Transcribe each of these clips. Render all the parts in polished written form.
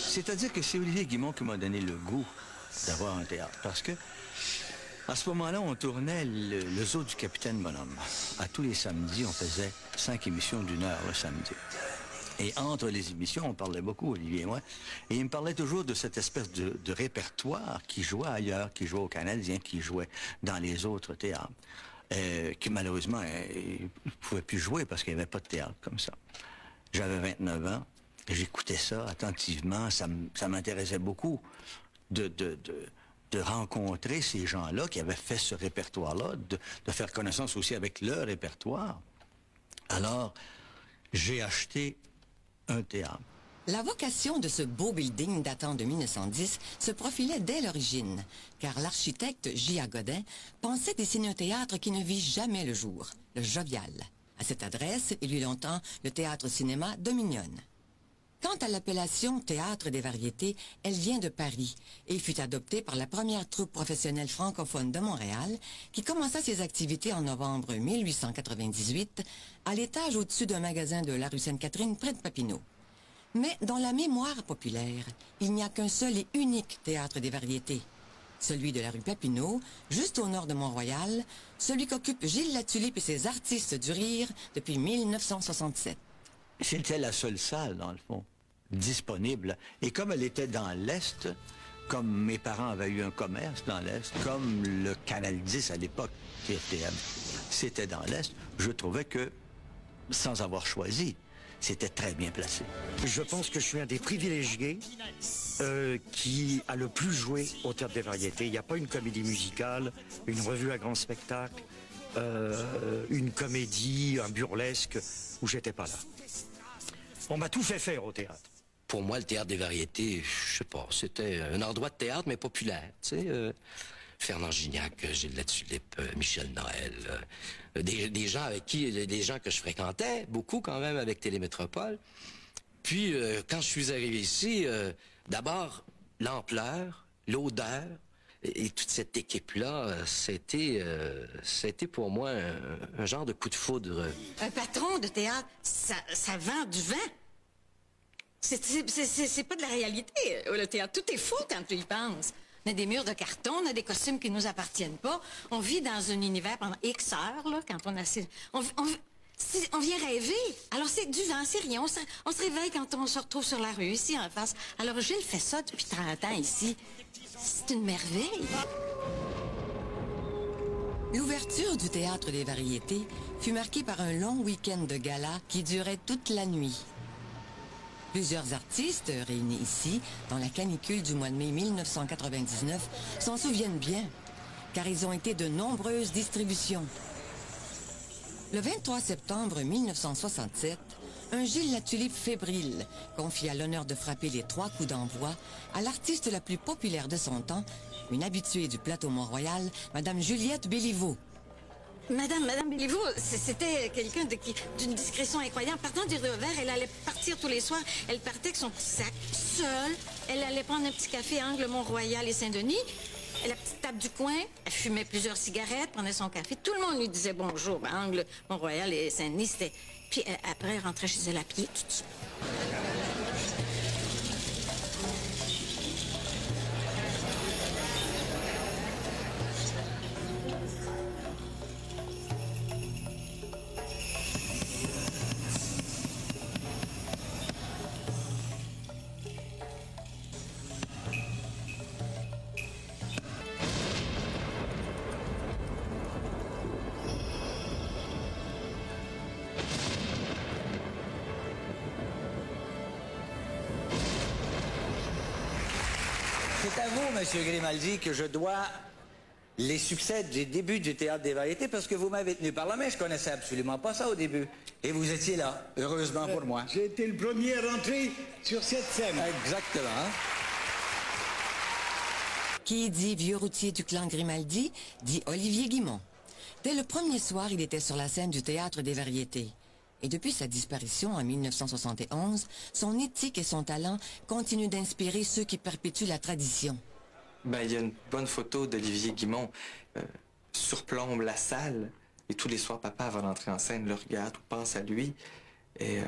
C'est-à-dire que c'est Olivier Guimond qui m'a donné le goût d'avoir un théâtre. Parce que, à ce moment-là, on tournait le zoo du Capitaine Bonhomme. À tous les samedis, on faisait 5 émissions d'1 heure le samedi. Et entre les émissions, on parlait beaucoup, Olivier et moi. Et il me parlait toujours de cette espèce de répertoire qui jouait ailleurs, qui jouait au Canadien, qui jouait dans les autres théâtres. Qui malheureusement, il ne pouvait plus jouer parce qu'il n'y avait pas de théâtre comme ça. J'avais 29 ans, j'écoutais ça attentivement, ça m'intéressait beaucoup de rencontrer ces gens-là qui avaient fait ce répertoire-là, de faire connaissance aussi avec leur répertoire. Alors, j'ai acheté un théâtre. La vocation de ce beau building datant de 1910 se profilait dès l'origine, car l'architecte J.A. Godin pensait dessiner un théâtre qui ne vit jamais le jour, le Jovial. À cette adresse, il y eut longtemps le théâtre-cinéma Dominion. Quant à l'appellation Théâtre des variétés, elle vient de Paris et fut adoptée par la première troupe professionnelle francophone de Montréal qui commença ses activités en novembre 1898 à l'étage au-dessus d'un magasin de la rue Sainte-Catherine près de Papineau. Mais dans la mémoire populaire, il n'y a qu'un seul et unique théâtre des variétés. Celui de la rue Papineau, juste au nord de Mont-Royal, celui qu'occupe Gilles Latulippe et ses artistes du rire depuis 1967. C'était la seule salle, dans le fond, disponible. Et comme elle était dans l'Est, comme mes parents avaient eu un commerce dans l'Est, comme le Canal 10 à l'époque, TFTM, c'était dans l'Est, je trouvais que, sans avoir choisi, c'était très bien placé. Je pense que je suis un des privilégiés qui a le plus joué au Théâtre des Variétés. Il n'y a pas une comédie musicale, une revue à grand spectacle, une comédie, un burlesque, où j'étais pas là. On m'a tout fait faire au théâtre. Pour moi, le Théâtre des Variétés, je sais pas, c'était un endroit de théâtre, mais populaire, tu sais. Fernand Gignac, Gilles Latulippe, Michel Noël, des gens avec qui, des gens que je fréquentais, beaucoup quand même avec Télémétropole. Puis, quand je suis arrivé ici, d'abord, l'ampleur, l'odeur, et toute cette équipe-là, c'était pour moi un genre de coup de foudre. Un patron de théâtre, ça vend du vent. C'est pas de la réalité, le théâtre. Tout est faux quand tu y penses. On a des murs de carton, on a des costumes qui nous appartiennent pas. On vit dans un univers pendant X heures, là, quand on a... On vient rêver. Alors, c'est du vent, c'est rien. On se réveille quand on se retrouve sur la rue, ici, en face. Alors, Gilles fait ça depuis 30 ans, ici. C'est une merveille. L'ouverture du Théâtre des Variétés fut marquée par un long week-end de gala qui durait toute la nuit. Plusieurs artistes réunis ici, dans la canicule du mois de mai 1999, s'en souviennent bien, car ils ont été de nombreuses distributions. Le 23 septembre 1967, un Gilles Latulippe fébrile confia l'honneur de frapper les 3 coups d'envoi à l'artiste la plus populaire de son temps, une habituée du plateau Mont-Royal, Madame Juliette Béliveau. Madame Béliveau, c'était quelqu'un d'une discrétion incroyable. Partant du revers, elle allait partir tous les soirs. Elle partait avec son petit sac, seule. Elle allait prendre un petit café à Angle Mont-Royal et Saint-Denis. La petite table du coin, elle fumait plusieurs cigarettes, prenait son café. Tout le monde lui disait bonjour. Angle Mont-Royal et Saint-Denis, c'était... Puis après, elle rentrait chez elle à pied, tout ça. C'est à vous, Monsieur Grimaldi, que je dois les succès des débuts du Théâtre des Variétés, parce que vous m'avez tenu par la main. Je connaissais absolument pas ça au début. Et vous étiez là, heureusement pour moi. J'ai été le premier à rentrer sur cette scène. Exactement. Qui dit vieux routier du clan Grimaldi, dit Olivier Guimond. Dès le premier soir, il était sur la scène du Théâtre des Variétés. Et depuis sa disparition en 1971, son éthique et son talent continuent d'inspirer ceux qui perpétuent la tradition. Ben, il y a une bonne photo d'Olivier Guimond surplombe la salle et tous les soirs, papa, avant d'entrer en scène, le regarde ou pense à lui. Et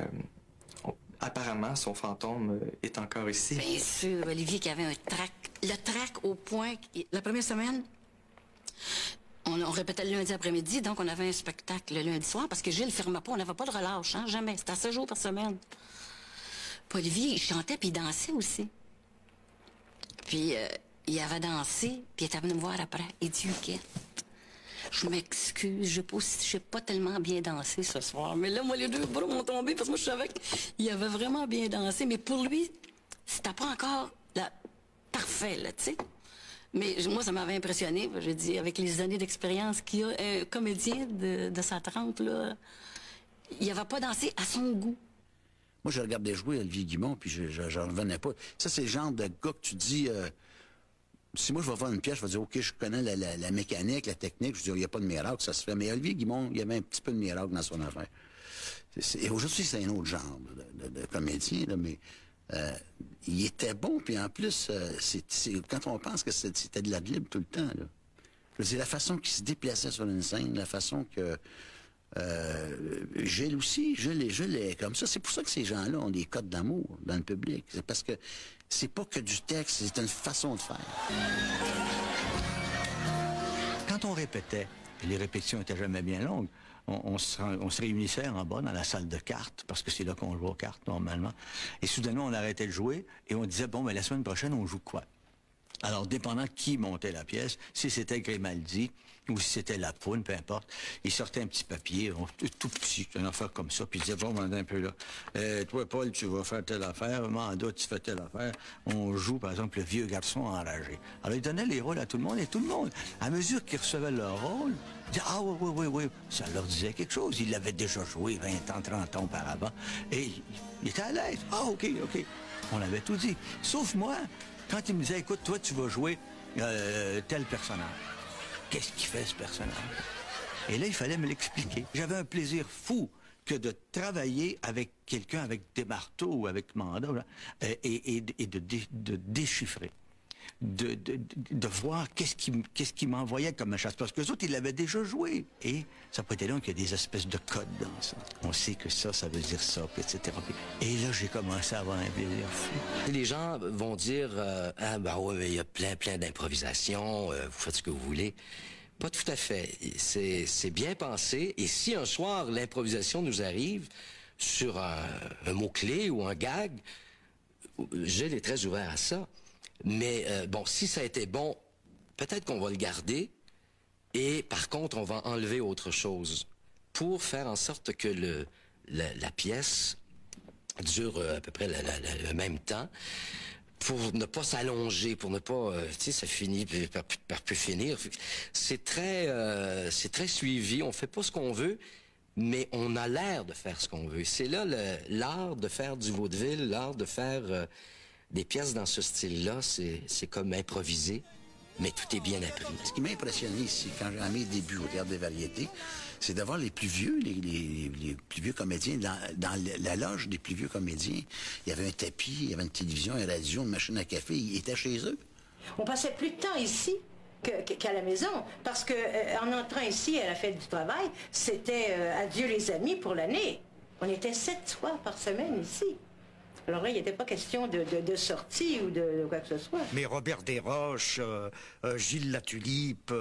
apparemment, son fantôme est encore ici. Bien sûr, Olivier qui avait un trac. Le trac au point... La première semaine, on répétait le lundi après-midi, donc on avait un spectacle le lundi soir, parce que Gilles ne fermait pas, on n'avait pas de relâche, hein, jamais. C'était à 7 jours par semaine. Puis Olivier, il chantait, puis il dansait aussi. Puis il avait dansé, puis il était venu me voir après. Il dit, OK, je m'excuse, je n'ai pas tellement bien dansé ce soir. Mais là, moi, les deux bras m'ont tombé, parce que moi, je savais qu'il avait vraiment bien dansé. Mais pour lui, c'était pas encore parfait, là, tu sais. Mais moi, ça m'avait impressionné. J'ai dit, avec les années d'expérience qu'il a, un comédien de sa trempe, là, il n'avait pas dansé à son goût. Moi, je regardais jouer Olivier Guimond, puis j'en revenais pas. Ça, c'est le genre de gars que tu dis... si moi, je vais voir une pièce, je vais dire, OK, je connais la mécanique, la technique. Je dis, il n'y a pas de miracle, ça se fait. Mais Olivier Guimond, il y avait un petit peu de miracle dans son affaire. Et aujourd'hui, c'est un autre genre de comédien, là, mais... il était bon, puis en plus, quand on pense que c'était de la Bible tout le temps, là. Je veux dire, la façon qu'il se déplaçait sur une scène, la façon que... Gilles aussi, Gilles est comme ça. C'est pour ça que ces gens-là ont des codes d'amour dans le public. C'est parce que c'est pas que du texte, c'est une façon de faire. Quand on répétait, et les répétitions n'étaient jamais bien longues, on se réunissait en bas dans la salle de cartes, parce que c'est là qu'on joue aux cartes normalement. Et soudainement, on arrêtait de jouer et on disait, bon, mais la semaine prochaine, on joue quoi? Alors, dépendant qui montait la pièce, si c'était Grimaldi ou si c'était La Poune, peu importe, il sortait un petit papier, tout petit, une affaire comme ça, puis il disait, bon, on est un peu là. Toi, Paul, tu vas faire telle affaire, Manda, tu fais telle affaire. On joue, par exemple, le vieux garçon enragé. Alors, il donnait les rôles à tout le monde, et tout le monde, à mesure qu'ils recevaient leur rôle, il disait, ah oui, ça leur disait quelque chose. Il l'avait déjà joué 20 ans, 30 ans auparavant, et il était à l'aise. Ah, OK. On avait tout dit. Sauf moi, quand il me disait, écoute, toi, tu vas jouer tel personnage. Qu'est-ce qu'il fait, ce personnage? Et là, il fallait me l'expliquer. J'avais un plaisir fou que de travailler avec quelqu'un avec des marteaux ou avec Manda, là, et de déchiffrer. De voir qu'est-ce qui m'envoyait comme chasse. Parce que les autres, ils l'avaient déjà joué. Et ça peut être donc qu'il y a des espèces de codes dans ça. On sait que ça veut dire ça, etc. Et là, j'ai commencé à avoir un plaisir fou. Les gens vont dire, ah ben ouais, il y a plein d'improvisation, vous faites ce que vous voulez. Pas tout à fait. C'est bien pensé. Et si un soir, l'improvisation nous arrive sur un mot-clé ou un gag, Gilles est très ouvert à ça. Mais bon, si ça a été bon, peut-être qu'on va le garder et par contre, on va enlever autre chose pour faire en sorte que la pièce dure à peu près le même temps, pour ne pas s'allonger, pour ne pas, tu sais, ça finit par plus finir. C'est très suivi, on fait pas ce qu'on veut, mais on a l'air de faire ce qu'on veut. C'est là l'art de faire du vaudeville, l'art de faire... des pièces dans ce style-là, c'est comme improvisé, mais tout est bien appris. Ce qui m'a impressionné ici, quand j'ai mis mes débuts au Théâtre des Variétés, c'est d'avoir les plus vieux, les plus vieux comédiens. Dans la loge des plus vieux comédiens, il y avait un tapis, il y avait une télévision, une radio, une machine à café, ils étaient chez eux. On passait plus de temps ici qu'à la maison, parce que en entrant ici à la fête du travail, c'était adieu les amis pour l'année. On était 7 soirs par semaine ici. Alors là, il n'était pas question de sortie ou de quoi que ce soit. Mais Robert Desroches, Gilles Latulipe,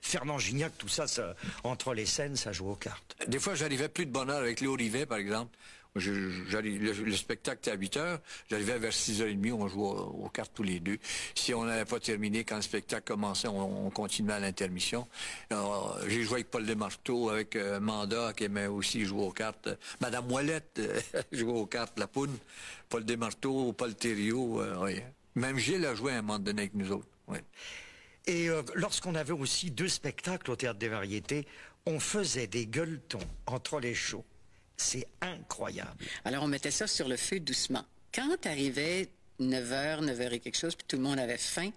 Fernand Gignac, tout ça, entre les scènes, ça joue aux cartes. Des fois, j'arrivais plus de bonne heure avec Léo Rivet, par exemple. Le spectacle était à 8 heures, j'arrivais vers 6h30, on jouait aux cartes tous les deux. Si on n'avait pas terminé, quand le spectacle commençait, on continuait à l'intermission. J'ai joué avec Paul Desmarteaux, avec Manda, qui aimait aussi jouer aux cartes. Madame Ouellette jouait aux cartes, La Poune. Paul Desmarteaux, Paul Thériault, oui. Même Gilles a joué à un moment donné avec nous autres. Oui. Et lorsqu'on avait aussi 2 spectacles au Théâtre des Variétés, on faisait des gueuletons entre les shows. C'est incroyable. Alors, on mettait ça sur le feu doucement. Quand arrivait 9h, 9h et quelque chose, puis tout le monde avait faim,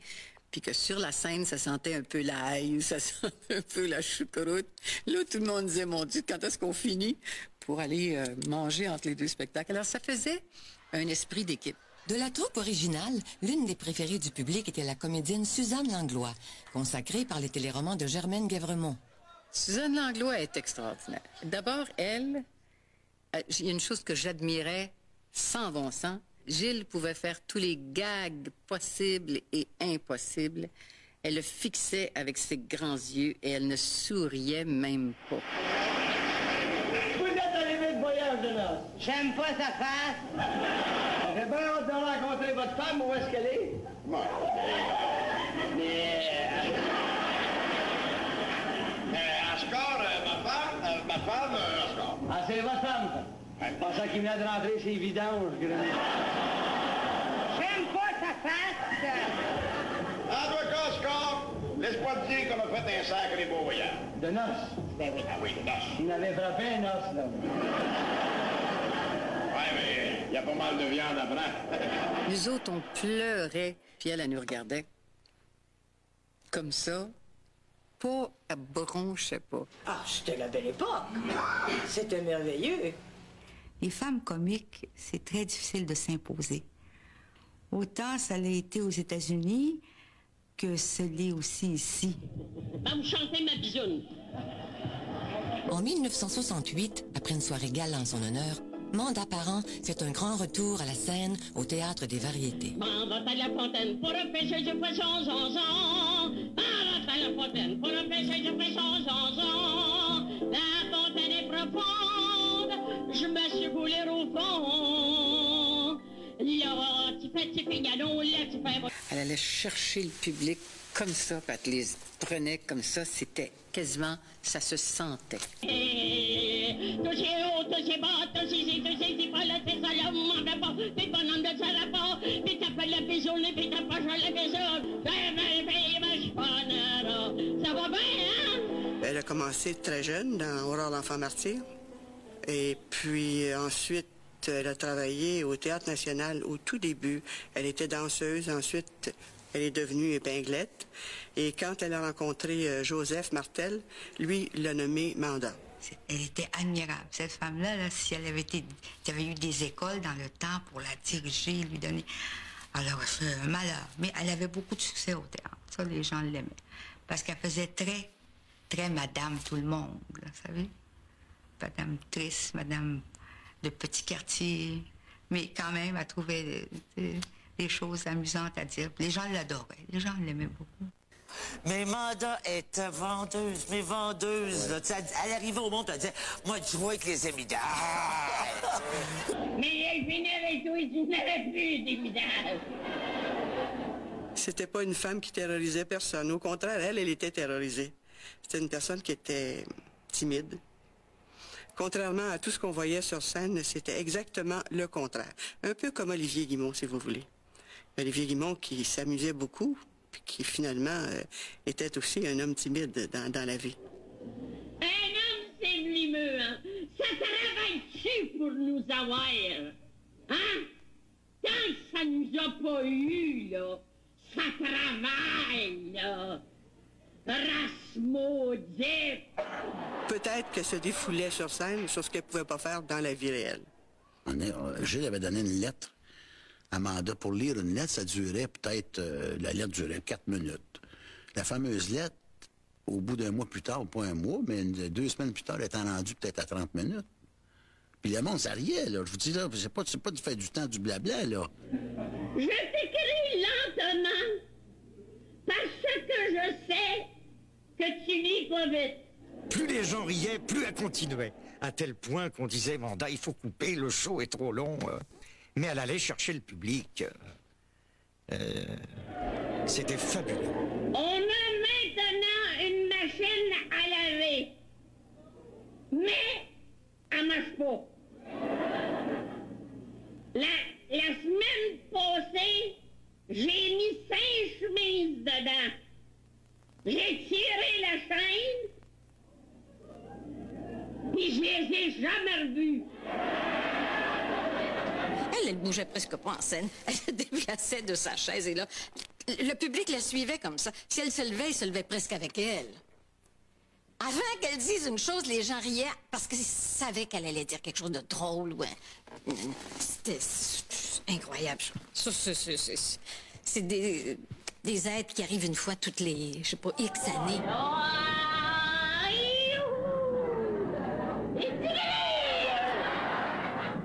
puis que sur la scène, ça sentait un peu l'ail, ça sentait un peu la choucroute, là, tout le monde disait, mon Dieu, quand est-ce qu'on finit pour aller manger entre les 2 spectacles? Alors, ça faisait un esprit d'équipe. De la troupe originale, l'une des préférées du public était la comédienne Suzanne Langlois, consacrée par les téléromans de Germaine Guèvremont. Suzanne Langlois est extraordinaire. D'abord, elle... il y a une chose que j'admirais sans bon sens. Gilles pouvait faire tous les gags possibles et impossibles. Elle le fixait avec ses grands yeux et elle ne souriait même pas. Vous êtes arrivé de voyage de noces. J'aime pas sa face. J'ai bien hâte de rencontrer votre femme. Où est-ce qu'elle est? Bon. En score, ma femme, en score. Ah, c'est votre femme, ça? Je pensais qu'il venait de rentrer ses vidanges. J'aime pas sa face. En tout cas, score, laisse-moi te dire qu'on a fait un sacré beau voyage. De noces? Ben oui. Ah oui, de noces. Il m'avait frappé un os, là. Ouais, mais il y a pas mal de viande après. Nous autres, on pleurait, puis elle nous regardait comme ça. Pas, elle bronchait pas. Ah, c'était la belle époque. C'était merveilleux. Les femmes comiques, c'est très difficile de s'imposer. Autant ça l'a été aux États-Unis que ce l'est aussi ici. Va me chanter ma bisoune. En 1968, après une soirée gala en son honneur, Manda Parent fait un grand retour à la scène au Théâtre des Variétés. M'en va à la fontaine pour un pêcher de poisson zonzon. M'en va à la fontaine pour un pêcher de poisson zonzon. La fontaine est profonde, je me suis boulé au fond. Là, tu fais tes piganos, là, tu fais... Elle allait chercher le public comme ça, quand elle les prenait comme ça, c'était quasiment, ça se sentait. Touché haut, touché bas, touché pas la tête, ça m'en va pas, puis bonhomme de ça pas, puis t'as pas la bisoune, puis t'as pas la bisoune, ça va bien, hein? Elle a commencé très jeune dans Aurore l'Enfant Martyr, et puis ensuite, elle a travaillé au Théâtre National au tout début. Elle était danseuse, ensuite... Elle est devenue épinglette. Et quand elle a rencontré Joseph Martel, lui l'a nommé Manda. Elle était admirable. Cette femme-là, là, si elle avait eu des écoles dans le temps pour la diriger, lui donner... Elle aurait fait un malheur. Mais elle avait beaucoup de succès au théâtre. Ça, les gens l'aimaient. Parce qu'elle faisait très, très madame tout le monde, là, vous savez? Madame triste, madame de petit quartier. Mais quand même, elle trouvait... des choses amusantes à dire. Les gens l'adoraient. Les gens l'aimaient beaucoup. Mais Manda était vendeuse, mais vendeuse. Là, elle arrivait au monde, elle disait, moi, tu vois que les émidages. Mais elle venait avec toi et tu n'avais plus d'émidages. C'était pas une femme qui terrorisait personne. Au contraire, elle était terrorisée. C'était une personne qui était timide. Contrairement à tout ce qu'on voyait sur scène, c'était exactement le contraire. Un peu comme Olivier Guimont, si vous voulez. Olivier Guimont qui s'amusait beaucoup, puis qui finalement était aussi un homme timide dans la vie. Un homme, c'est vlimeux, hein? Ça travaille-tu pour nous avoir? Hein? Tant que ça nous a pas eu, là, ça travaille, là. Race maudite! Peut-être qu'elle se défoulait sur scène sur ce qu'elle pouvait pas faire dans la vie réelle. Gilles avait donné une lettre à Manda. Pour lire une lettre, ça durait peut-être... la lettre durait 4 minutes. La fameuse lettre, au bout d'un mois plus tard, pas un mois, mais 2 semaines plus tard, elle était rendue peut-être à 30 minutes. Puis le monde, ça riait, là. Je vous dis, là, c'est pas du fait du temps du blabla, là. Je t'écris lentement, parce que je sais que tu lis pas vite. Plus les gens riaient, plus elle continuait. À tel point qu'on disait, Manda, il faut couper, le show est trop long. Mais elle allait chercher le public. C'était fabuleux. On a maintenant une machine à laver. Mais, elle marche pas. La semaine passée, j'ai mis 5 chemises dedans. J'ai tiré la chaîne, puis je les ai jamais revues. Elle bougeait presque pas en scène. Elle se déplaçait de sa chaise et là, le public la suivait comme ça. Si elle se levait, il se levait presque avec elle. Avant qu'elle dise une chose, les gens riaient parce qu'ils savaient qu'elle allait dire quelque chose de drôle. Ouais. C'était incroyable. Ça, c'est des êtres qui arrivent une fois toutes les, je sais pas, X années.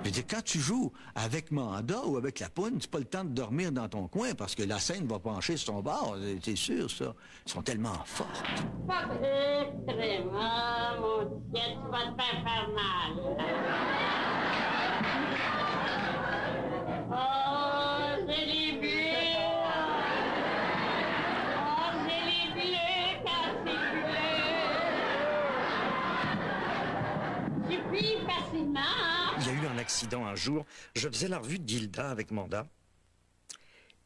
Je veux dire, quand tu joues avec Manda ou avec la Poune, c'est pas le temps de dormir dans ton coin parce que la scène va pencher sur ton bord. T'es sûr, ça? Ils sont tellement fortes. Pas extrêmement, mon Dieu, tu vas te faire mal. Oh, c'est les bleus. Oh, c'est les bleus, car c'est bleu. Tu plies facilement. Il y a eu un accident un jour. Je faisais la revue de Gilda avec Manda.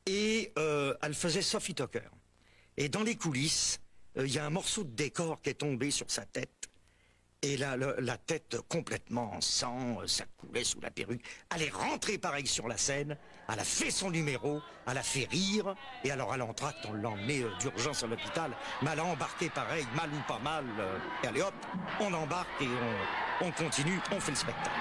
Et elle faisait Sophie Tucker. Et dans les coulisses, il y a un morceau de décor qui est tombé sur sa tête. Et là, la tête complètement en sang, ça coulait sous la perruque. Elle est rentrée pareil sur la scène. Elle a fait son numéro. Elle a fait rire. Et alors, à l'entracte, on l'a emmenée d'urgence à l'hôpital. Mais elle a embarqué pareil, mal ou pas mal. Et allez hop, on embarque et on continue, on fait le spectacle.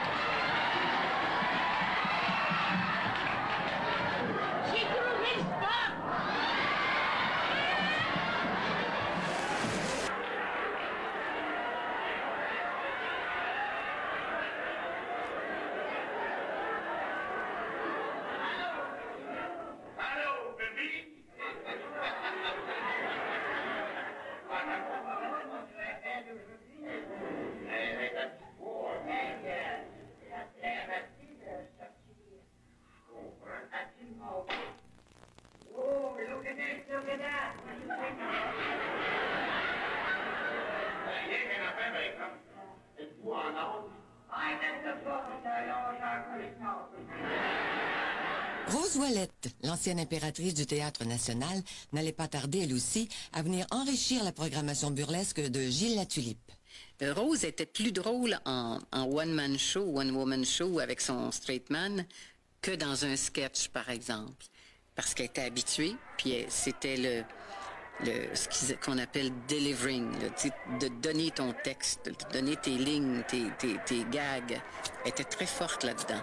Rose Ouellette, l'ancienne impératrice du Théâtre national, n'allait pas tarder, elle aussi, à venir enrichir la programmation burlesque de Gilles Latulippe. Rose était plus drôle en one-man show, one-woman show avec son straight man que dans un sketch, par exemple. Parce qu'elle était habituée, puis c'était ce qu'on appelle delivering, de donner ton texte, de donner tes lignes, tes gags. Elle était très forte là-dedans.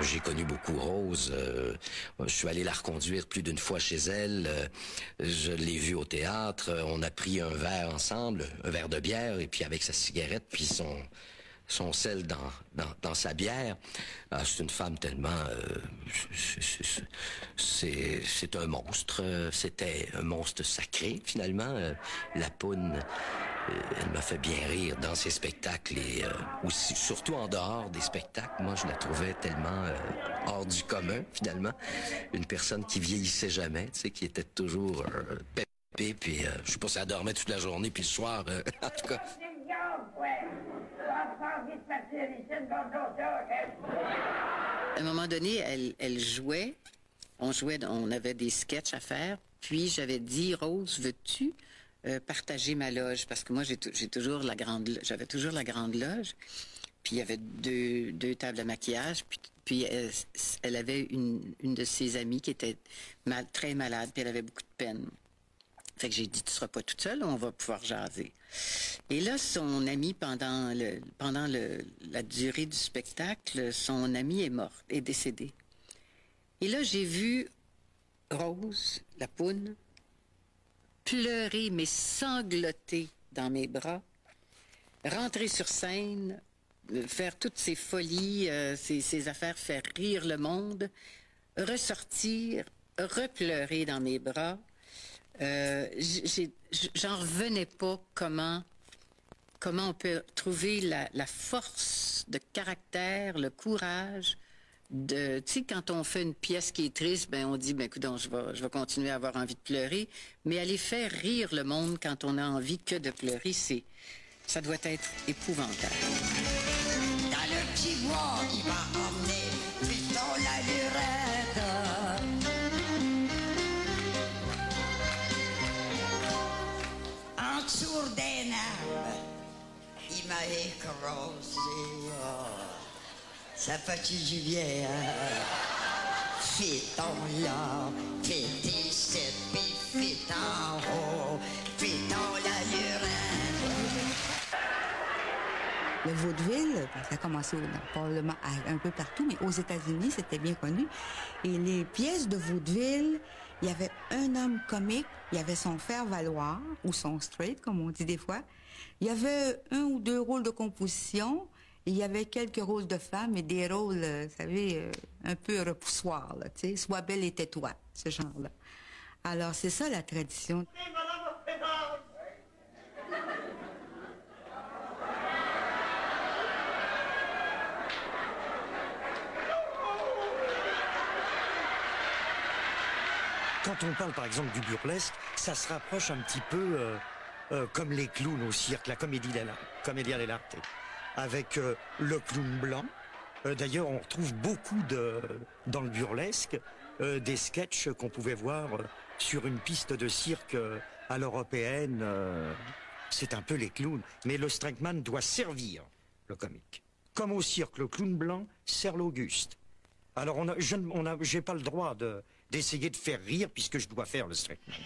J'ai connu beaucoup Rose. Je suis allé la reconduire plus d'une fois chez elle. Je l'ai vue au théâtre. On a pris un verre ensemble, un verre de bière, et puis avec sa cigarette, puis son sel dans sa bière. C'est une femme tellement... c'est un monstre. C'était un monstre sacré, finalement. La Poune... elle m'a fait bien rire dans ses spectacles et aussi, surtout en dehors des spectacles. Moi, je la trouvais tellement hors du commun, finalement. Une personne qui vieillissait jamais, tu sais, qui était toujours pépée, puis je sais pas si elle dormait toute la journée, puis le soir, en tout cas. À un moment donné, elle jouait. On avait des sketchs à faire. Puis j'avais dit, Rose, veux-tu partager ma loge? Parce que moi, j'avais toujours la grande loge. Puis il y avait deux tables à maquillage. Puis elle avait une de ses amies qui était très malade, puis elle avait beaucoup de peine. Fait que j'ai dit, tu seras pas toute seule, on va pouvoir jaser. Et là, son amie, pendant la durée du spectacle, son amie est décédée. Et là, j'ai vu Rose, la Poune, pleurer, mais sangloter dans mes bras, rentrer sur scène, faire toutes ses folies, ses affaires, faire rire le monde, ressortir, repleurer dans mes bras. J'en revenais pas comment on peut trouver la force de caractère, le courage de, tu sais, quand on fait une pièce qui est triste, ben on dit, ben écoute, je vais continuer à avoir envie de pleurer, mais aller faire rire le monde quand on a envie que de pleurer, ça doit être épouvantable. Dans le petit bois, il va emmener Piston la lurette. En dessous d'un arbre, il m'a écrasé. Ça fait du bien. Fais ton là, fais tes sept, puis fais en haut, fais ton la lurette. Le vaudeville, ça a commencé probablement un peu partout, mais aux États-Unis, c'était bien connu. Et les pièces de vaudeville il y avait un homme comique, il y avait son faire-valoir, ou son straight, comme on dit des fois. Il y avait 1 ou 2 rôles de composition, et il y avait quelques rôles de femmes et des rôles, vous savez, un peu repoussoirs, là, tu sais, sois belle et tais-toi, ce genre-là. Alors, c'est ça la tradition. Quand on parle, par exemple, du burlesque, ça se rapproche un petit peu comme les clowns au cirque, la comédia dell'arte, avec le clown blanc. D'ailleurs, on retrouve beaucoup dans le burlesque des sketchs qu'on pouvait voir sur une piste de cirque à l'européenne. C'est un peu les clowns. Mais le strikeman doit servir le comique. Comme au cirque, le clown blanc sert l'Auguste. Alors, j'ai pas le droit d'essayer de faire rire puisque je dois faire le strikeman.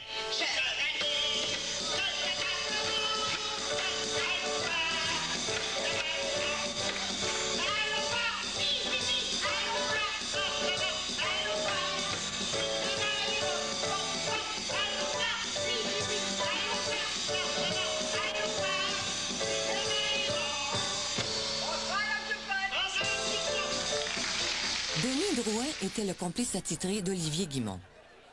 Denis Drouin était le complice attitré d'Olivier Guimond.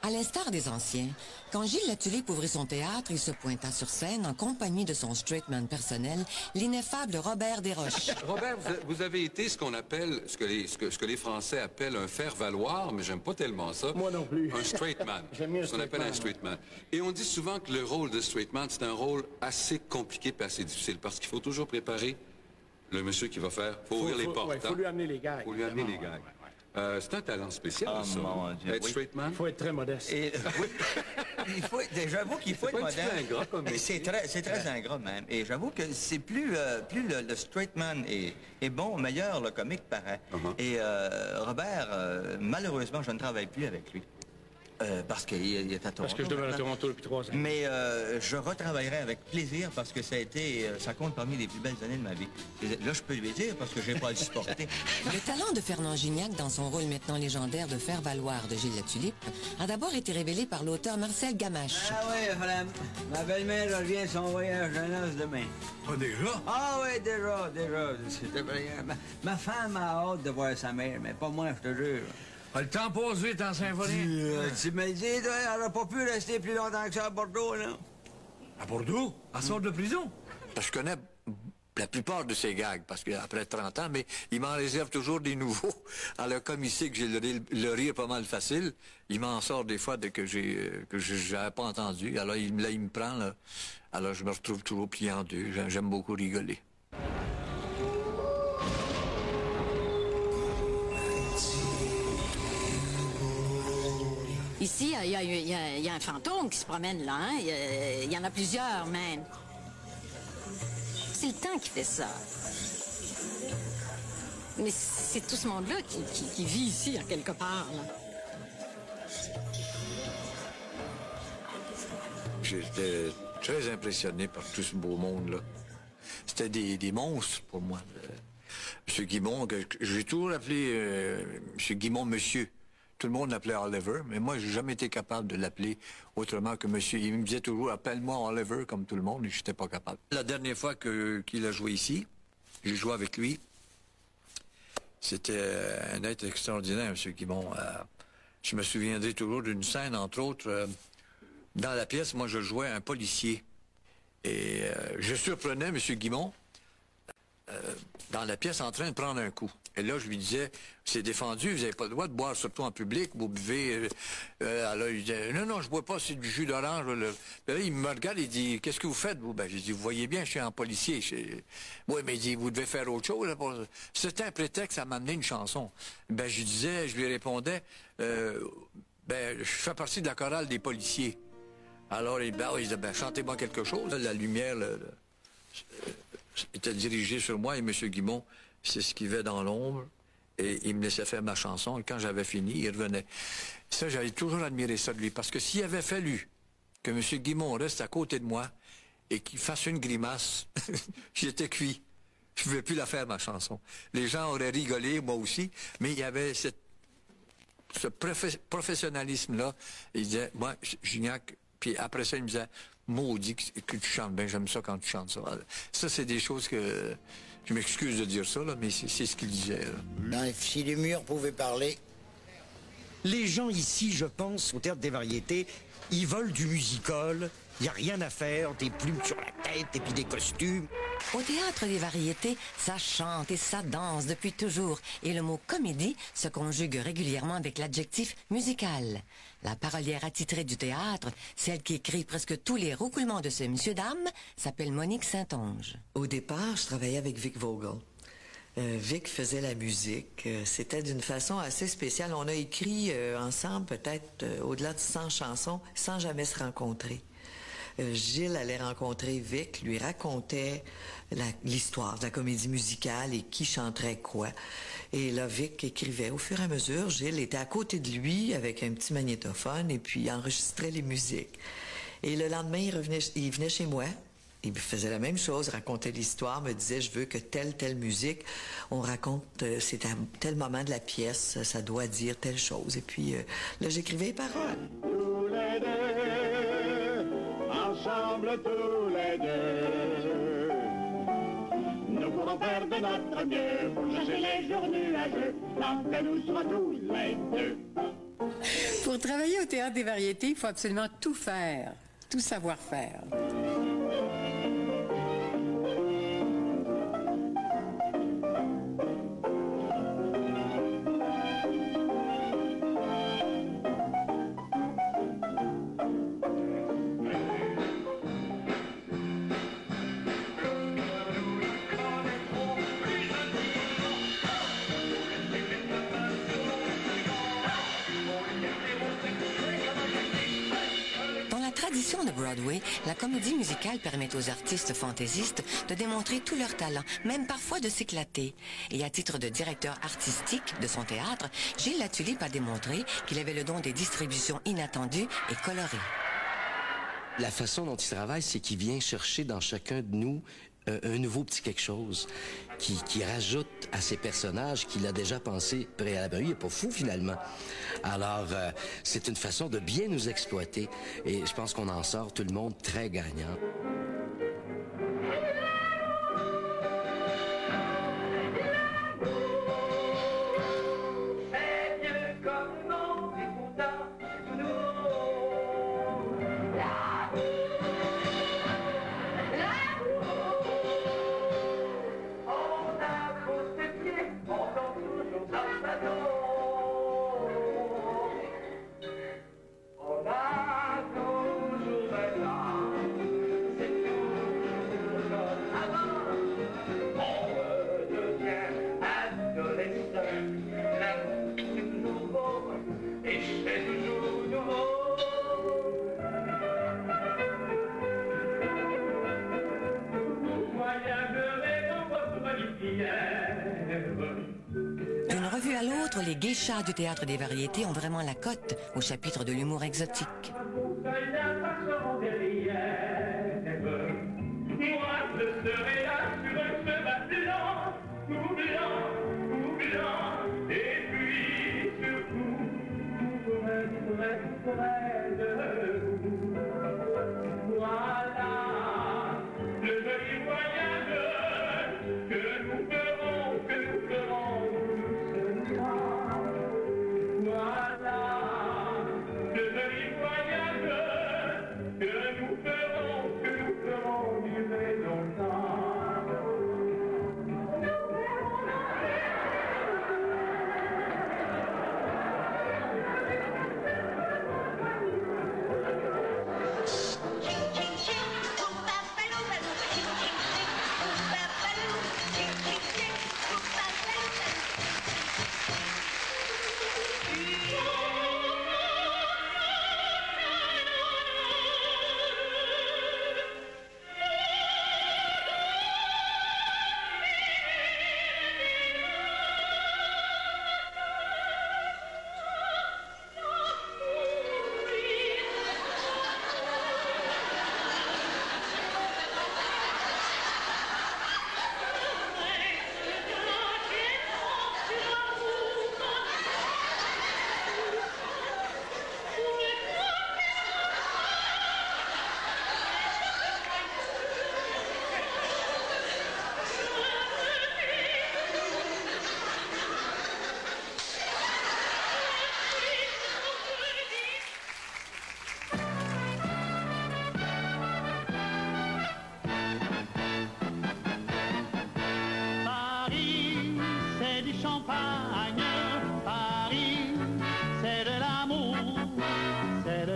À l'instar des anciens, quand Gilles Latulippe ouvrit son théâtre, il se pointa sur scène en compagnie de son straightman personnel, l'ineffable Robert Desroches. Robert, vous avez été ce qu'on appelle, ce que les Français appellent un faire-valoir, mais j'aime pas tellement ça. Moi non plus. Un straightman. J'aime mieux un ce qu'on appelle un straightman. Et on dit souvent que le rôle de straightman, c'est un rôle assez compliqué et assez difficile, parce qu'il faut toujours préparer le monsieur qui va faire, faut ouvrir les portes. Il faut lui amener les gags. Faut lui amener les gags. C'est un talent spécial, ça. Mon Dieu, être straightman. Il faut être très modeste. J'avoue qu'il faut être modeste. C'est très ingrat, même. Et j'avoue que c'est plus le straightman est bon, meilleur le comique paraît. Et Robert, malheureusement, je ne travaille plus avec lui. Parce qu'il est à Toronto. Parce que je demeure à Toronto depuis 3 ans. Mais je retravaillerai avec plaisir parce que ça compte parmi les plus belles années de ma vie. Et là, je peux lui dire parce que je n'ai pas à le supporter. Le talent de Fernand Gignac dans son rôle maintenant légendaire de faire-valoir de Gilles Latulippe a d'abord été révélé par l'auteur Marcel Gamache. Ah oui, madame. Ma belle-mère revient de son voyage de noces demain. Pas déjà? Ah oui, déjà. C'était brillant. Ma femme a hâte de voir sa mère, mais pas moi, je te jure. Le temps passe vite en Symphonie. Tu me dis, elle n'aurait pas pu rester plus longtemps que ça à Bordeaux, là. À Bordeaux? Elle sort de prison? Je connais la plupart de ces gags, parce qu'après 30 ans, mais il m'en réserve toujours des nouveaux. Alors, comme ici, que j'ai le rire pas mal facile, il m'en sort des fois que j'avais pas entendu. Alors, il me prend, là. Alors, je me retrouve toujours plié en deux. J'aime beaucoup rigoler. Ici, il y a un fantôme qui se promène là, hein? Il y en a plusieurs, même. C'est le temps qui fait ça. Mais c'est tout ce monde-là qui vit ici, en quelque part, là. J'étais très impressionné par tout ce beau monde-là. C'était des monstres pour moi. M. Guimond, j'ai toujours appelé M. Guimond monsieur. Tout le monde l'appelait Oliver, mais moi, j'ai jamais été capable de l'appeler autrement que monsieur. Il me disait toujours, appelle-moi Oliver, comme tout le monde, et je n'étais pas capable. La dernière fois qu'il a joué ici, j'ai joué avec lui. C'était un être extraordinaire, M. Guimond. Je me souviendrai toujours d'une scène, entre autres, dans la pièce, moi, je jouais un policier. Et je surprenais M. Guimond dans la pièce en train de prendre un coup. Et là, je lui disais, c'est défendu, vous n'avez pas le droit de boire surtout en public, vous buvez. Alors, il disait, non, je bois pas, c'est du jus d'orange. Puis là, il me regarde, il dit, qu'est-ce que vous faites, vous? Ben, j'ai dit, vous voyez bien, je suis un policier. Oui, mais il dit, vous devez faire autre chose. C'était un prétexte à m'amener une chanson. Ben, je lui répondais, je fais partie de la chorale des policiers. Alors, il disait, chantez-moi quelque chose. La lumière était dirigée sur moi et M. Guimond s'esquivait dans l'ombre et il me laissait faire ma chanson. Et quand j'avais fini, il revenait. Ça, j'avais toujours admiré ça de lui. Parce que s'il avait fallu que M. Guimond reste à côté de moi et qu'il fasse une grimace, j'étais cuit. Je ne pouvais plus la faire, ma chanson. Les gens auraient rigolé, moi aussi, mais il y avait ce professionnalisme-là, il disait, moi, Gignac, puis après ça, il me disait, maudit que tu chantes bien, j'aime ça quand tu chantes ça. Ça, c'est des choses que, je m'excuse de dire ça, là, mais c'est ce qu'il disait. Non, si les murs pouvaient parler. Les gens ici, je pense, au Théâtre des Variétés, ils veulent du musical. Il n'y a rien à faire, des plumes sur la tête et puis des costumes. Au Théâtre des Variétés, ça chante et ça danse depuis toujours. Et le mot comédie se conjugue régulièrement avec l'adjectif musical. La parolière attitrée du théâtre, celle qui écrit presque tous les roucoulements de ce monsieur-dame, s'appelle Monique Saint-Onge. Au départ, je travaillais avec Vic Vogel. Vic faisait la musique. C'était d'une façon assez spéciale. On a écrit ensemble peut-être au-delà de 100 chansons sans jamais se rencontrer. Gilles allait rencontrer Vic, lui racontait l'histoire de la comédie musicale et qui chanterait quoi. Et là, Vic écrivait au fur et à mesure. Gilles était à côté de lui avec un petit magnétophone et puis enregistrait les musiques. Et le lendemain, il venait chez moi. Il faisait la même chose, racontait l'histoire, me disait, je veux que telle musique, on raconte, c'est à tel moment de la pièce, ça doit dire telle chose. Et puis, là, j'écrivais les paroles. Tous les deux, ensemble tous les deux, nous pourrons faire de notre mieux pour chasser les jours nuageux, tant que nous serons tous les deux. Pour travailler au Théâtre des Variétés, il faut absolument tout faire, tout savoir faire. Tradition de Broadway, la comédie musicale permet aux artistes fantaisistes de démontrer tout leur talent, même parfois de s'éclater. Et à titre de directeur artistique de son théâtre, Gilles Latulippe a démontré qu'il avait le don des distributions inattendues et colorées. La façon dont il travaille, c'est qu'il vient chercher dans chacun de nous un nouveau petit quelque chose qui rajoute à ses personnages qu'il a déjà pensé préalablement. Il n'est pas fou, finalement. Alors, c'est une façon de bien nous exploiter. Et je pense qu'on en sort, tout le monde, très gagnant. D'une revue à l'autre, les geishas du Théâtre des Variétés ont vraiment la cote au chapitre de l'humour exotique.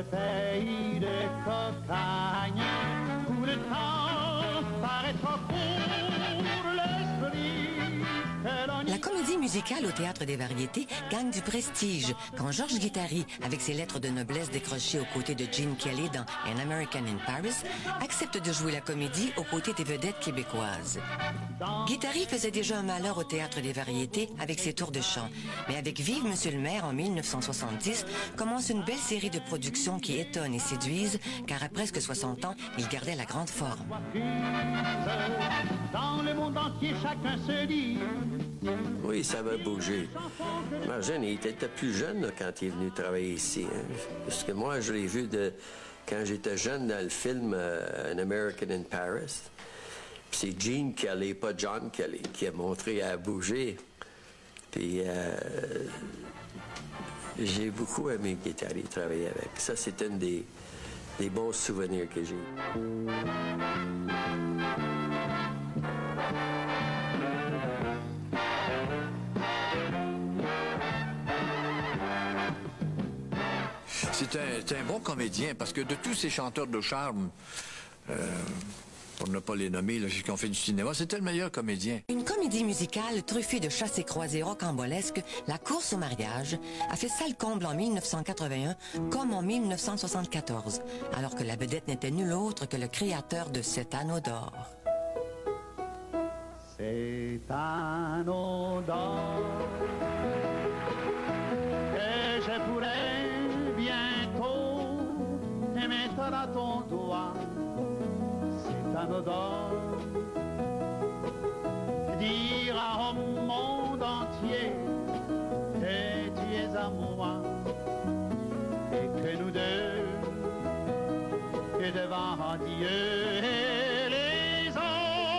ce pays de cocagne où le temps paraît trop court, l'esprit que l'on y... La comédie musicale au Théâtre des Variétés gagne du prestige quand Georges Guittari, avec ses lettres de noblesse décrochées aux côtés de Gene Kelly dans An American in Paris, accepte de jouer la comédie aux côtés des vedettes québécoises. Guittari faisait déjà un malheur au Théâtre des Variétés avec ses tours de chant, mais avec Vive Monsieur le maire en 1970 commence une belle série de productions qui étonnent et séduisent, car à presque 60 ans, il gardait la grande forme. Dans le monde entier, chacun se dit. Oui, ça va bouger. Marjane, il était plus jeune là, quand il est venu travailler ici. Hein. Parce que moi, je l'ai vu quand j'étais jeune dans le film An American in Paris. C'est Gene Kelly, pas John Kelly, qui a montré à bouger. Puis j'ai beaucoup aimé Guittari travailler avec. Ça, c'est un des bons souvenirs que j'ai. C'est un bon comédien, parce que de tous ces chanteurs de charme, pour ne pas les nommer, là, qui ont fait du cinéma, c'était le meilleur comédien. Une comédie musicale truffée de chassés-croisés rocambolesques, La course au mariage, a fait salle comble en 1981 comme en 1974, alors que la vedette n'était nul autre que le créateur de Cet anneau d'or. Cet anneau d'or que je pourrais bientôt te mettre à ton doigt. Cet anneau d'or dira au monde entier que tu es à moi et que nous deux, que devant Dieu et les hommes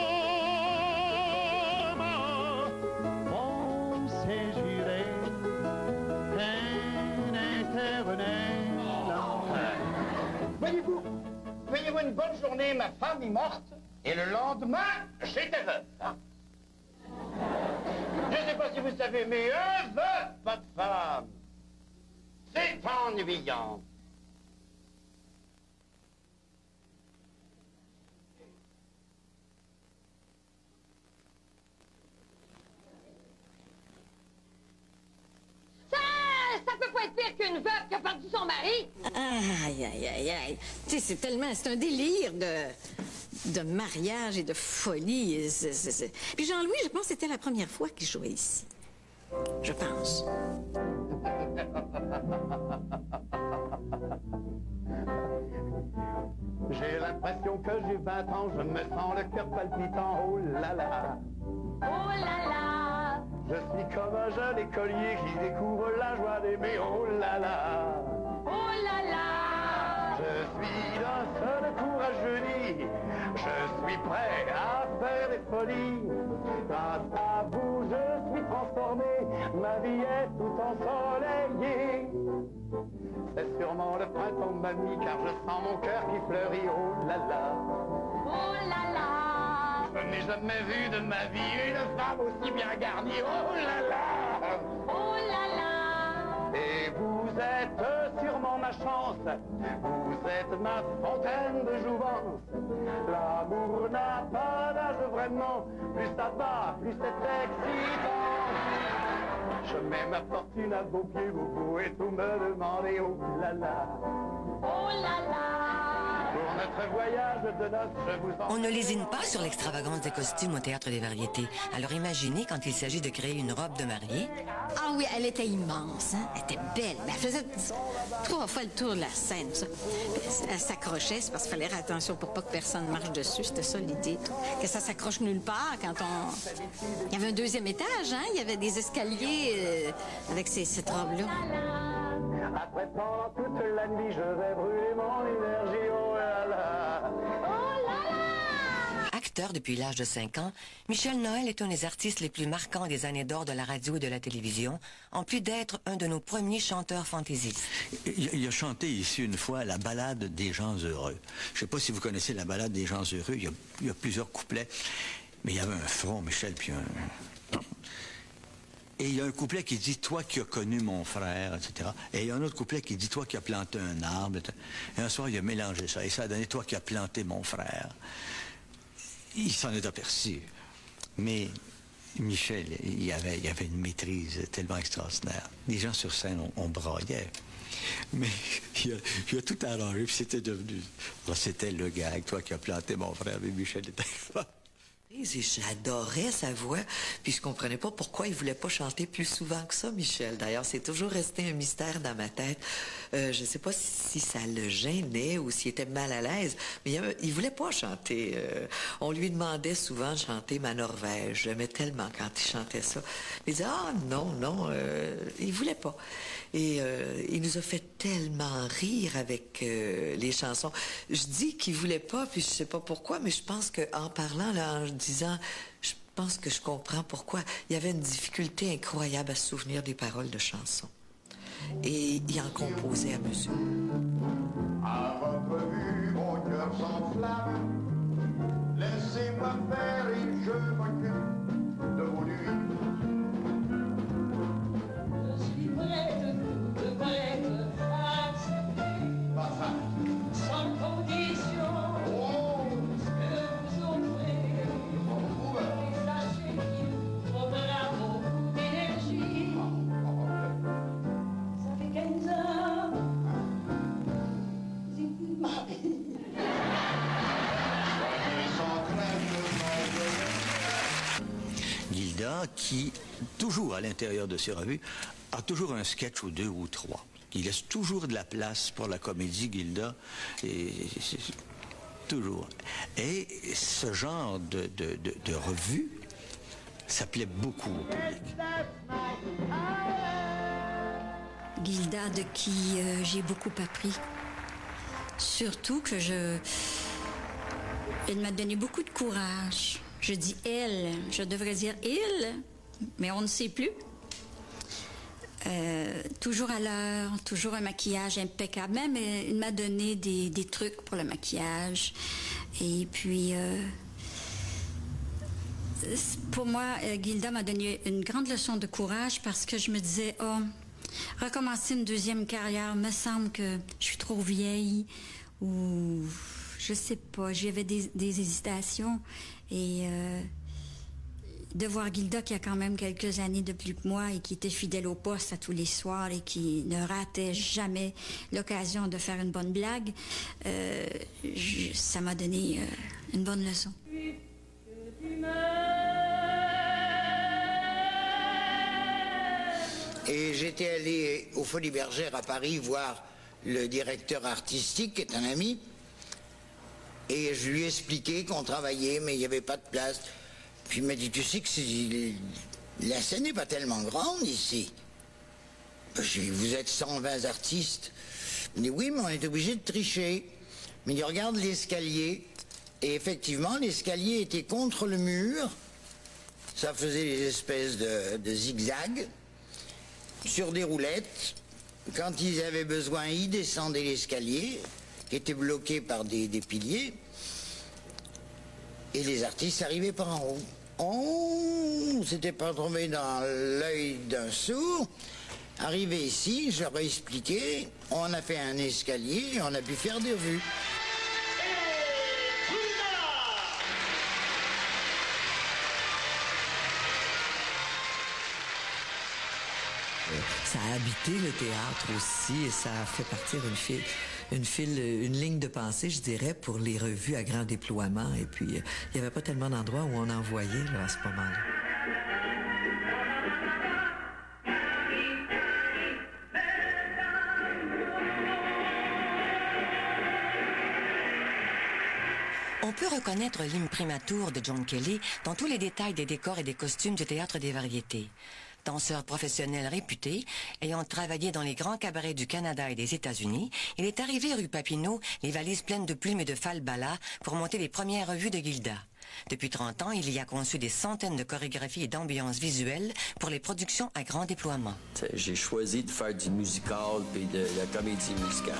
vont se jurer un éternel amour. Voyez-vous une bonne journée, ma femme est morte, et le lendemain, j'étais veuf. Hein? Je ne sais pas si vous savez, mais un veuf, votre femme, c'est ennuyant. Ça peut pas être pire qu'une veuve qui a perdu son mari. Aïe, aïe, aïe, aïe. Tu sais, c'est un délire de mariage et de folie. Puis Jean-Louis, je pense que c'était la première fois qu'il jouait ici. Je pense. J'ai l'impression que j'ai 20 ans, je me sens le cœur palpitant, oh là là. Oh là là. Je suis comme un jeune écolier qui découvre la joie d'aimer, oh là là. Oh là là. Je suis d'un seul courage uni, je suis prêt à faire des folies. Grâce à vous, je suis transformé, ma vie est tout ensoleillée. C'est sûrement le printemps, mamie, car je sens mon cœur qui fleurit, oh là là. Oh là là. Je n'ai jamais vu de ma vie une femme aussi bien garnie, oh là là. Oh là là. Et vous êtes sûrement ma chance, vous êtes ma fontaine de jouvence. L'amour n'a pas d'âge vraiment, plus ça va, plus c'est excitant. Je mets ma fortune à vos pieds, vous pouvez tout me demander, oh là là. Oh là là. Pour notre voyage de noces, je vous en... On ne lésine pas sur l'extravagance des costumes au Théâtre des Variétés. Alors imaginez quand il s'agit de créer une robe de mariée. Ah oui, elle était immense, hein? Elle était belle. Mais elle faisait 3 fois le tour de la scène, ça. Elle s'accrochait, c'est parce qu'il fallait faire attention pour pas que personne marche dessus. C'était ça l'idée. Que ça s'accroche nulle part quand on... Il y avait un 2e étage, hein? Il y avait des escaliers avec cette robe-là. Après pendant toute la nuit, je vais brûler mon énergie, oh là là. Oh là là. Acteur depuis l'âge de 5 ans, Michel Noël est un des artistes les plus marquants des années d'or de la radio et de la télévision, en plus d'être un de nos premiers chanteurs fantaisistes. Il a chanté ici une fois la ballade des gens heureux. Je ne sais pas si vous connaissez la ballade des gens heureux, il y a plusieurs couplets, mais il y avait un front, Michel, puis un... Et il y a un couplet qui dit « Toi qui as connu mon frère », etc. Et il y a un autre couplet qui dit « Toi qui as planté un arbre », etc. Et un soir, il a mélangé ça. Et ça a donné « Toi qui as planté mon frère ». Il s'en est aperçu. Mais Michel, il y avait une maîtrise tellement extraordinaire. Les gens sur scène, on braillait. Mais il a tout arrangé, puis c'était devenu... C'était le gag, toi qui as planté mon frère, mais Michel était fort. Et j'adorais sa voix, puis je comprenais pas pourquoi il voulait pas chanter plus souvent que ça, Michel. D'ailleurs, c'est toujours resté un mystère dans ma tête. Je sais pas si ça le gênait ou s'il était mal à l'aise, mais il voulait pas chanter. On lui demandait souvent de chanter Ma Norvège. J'aimais tellement quand il chantait ça. Il disait, ah non, il voulait pas. Et il nous a fait tellement rire avec les chansons. Je dis qu'il voulait pas, puis je sais pas pourquoi, mais je pense qu'en parlant, là, en disant, je pense que je comprends pourquoi. Il y avait une difficulté incroyable à se souvenir des paroles de chansons. Et il en composait à mesure. À votre vue, mon cœur s'enflamme. Laissez-moi faire et je m'occupe de vos nuits. Je suis prête à accepter, sans condition, ce que vous offrez. Mais sachez qu'il faudra beaucoup d'énergie. Ça fait 15 ans, vous Gilda, qui, toujours à l'intérieur de ses revues, a toujours un sketch ou deux ou trois. Il laisse toujours de la place pour la comédie, Gilda, et toujours. Et ce genre de revue, ça plaît beaucoup au public. Gilda, de qui j'ai beaucoup appris. Surtout que elle m'a donné beaucoup de courage. Je dis elle, je devrais dire il, mais on ne sait plus. Toujours à l'heure, toujours un maquillage impeccable. Même, il m'a donné des trucs pour le maquillage. Et puis, pour moi, Gilda m'a donné une grande leçon de courage parce que je me disais, oh, recommencer une deuxième carrière, me semble que je suis trop vieille ou je sais pas, j'avais des hésitations et de voir Gilda qui a quand même quelques années de plus que moi et qui était fidèle au poste à tous les soirs et qui ne ratait jamais l'occasion de faire une bonne blague, ça m'a donné une bonne leçon. Et j'étais allé aux Folies Bergères à Paris voir le directeur artistique, qui est un ami, et je lui ai expliqué qu'on travaillait, mais il n'y avait pas de place. Puis il m'a dit, tu sais que la scène n'est pas tellement grande ici. Je lui ai dit, vous êtes 120 artistes. Il m'a dit, oui, mais on est obligé de tricher. Mais il regarde l'escalier, et effectivement, l'escalier était contre le mur. Ça faisait des espèces de zigzags sur des roulettes. Quand ils avaient besoin, ils descendaient l'escalier, qui était bloqué par des piliers, et les artistes arrivaient par en haut. Oh, c'était pas tombé dans l'œil d'un sourd. Arrivé ici, j'aurais expliqué, on a fait un escalier et on a pu faire des revues. Ça a habité le théâtre aussi et ça a fait partir une ligne de pensée, je dirais, pour les revues à grand déploiement. Et puis, il n'y avait pas tellement d'endroits où on en voyait là, à ce moment-là. On peut reconnaître l'imprimatur de John Kelly dans tous les détails des décors et des costumes du Théâtre des Variétés. Danseur professionnel réputé, ayant travaillé dans les grands cabarets du Canada et des États-Unis, il est arrivé rue Papineau, les valises pleines de plumes et de falbalas, pour monter les premières revues de Gilda. Depuis 30 ans, il y a conçu des centaines de chorégraphies et d'ambiances visuelles pour les productions à grand déploiement. J'ai choisi de faire du musical puis de la comédie musicale.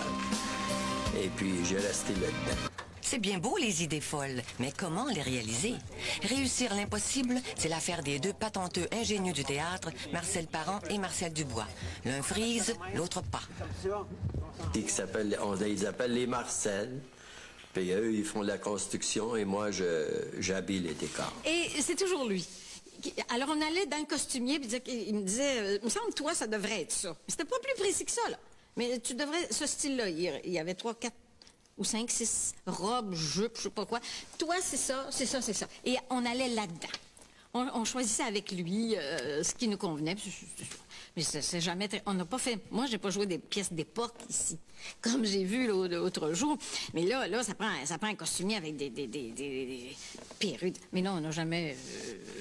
Et puis, j'ai resté là-dedans. C'est bien beau les idées folles, mais comment les réaliser? Réussir l'impossible, c'est l'affaire des deux patenteux ingénieux du théâtre, Marcel Parent et Marcel Dubois. L'un frise, l'autre pas. Ils appellent les Marcel. Puis eux, ils font de la construction et moi, j'habille les décors. Et c'est toujours lui. Alors, on allait dans le costumier, puis il me disait, il me semble, toi, ça devrait être ça. Mais c'était pas plus précis que ça, là. Mais tu devrais, ce style-là, il y avait 3, 4 ou 5, 6 robes, jupes, je sais pas quoi. Toi, c'est ça, c'est ça, c'est ça. Et on allait là-dedans. On choisissait avec lui ce qui nous convenait. Mais c'est jamais... On n'a pas fait... Moi, j'ai pas joué des pièces d'époque ici, comme j'ai vu l'autre jour. Mais là, ça prend un costumier avec des perruques. Mais non, on n'a jamais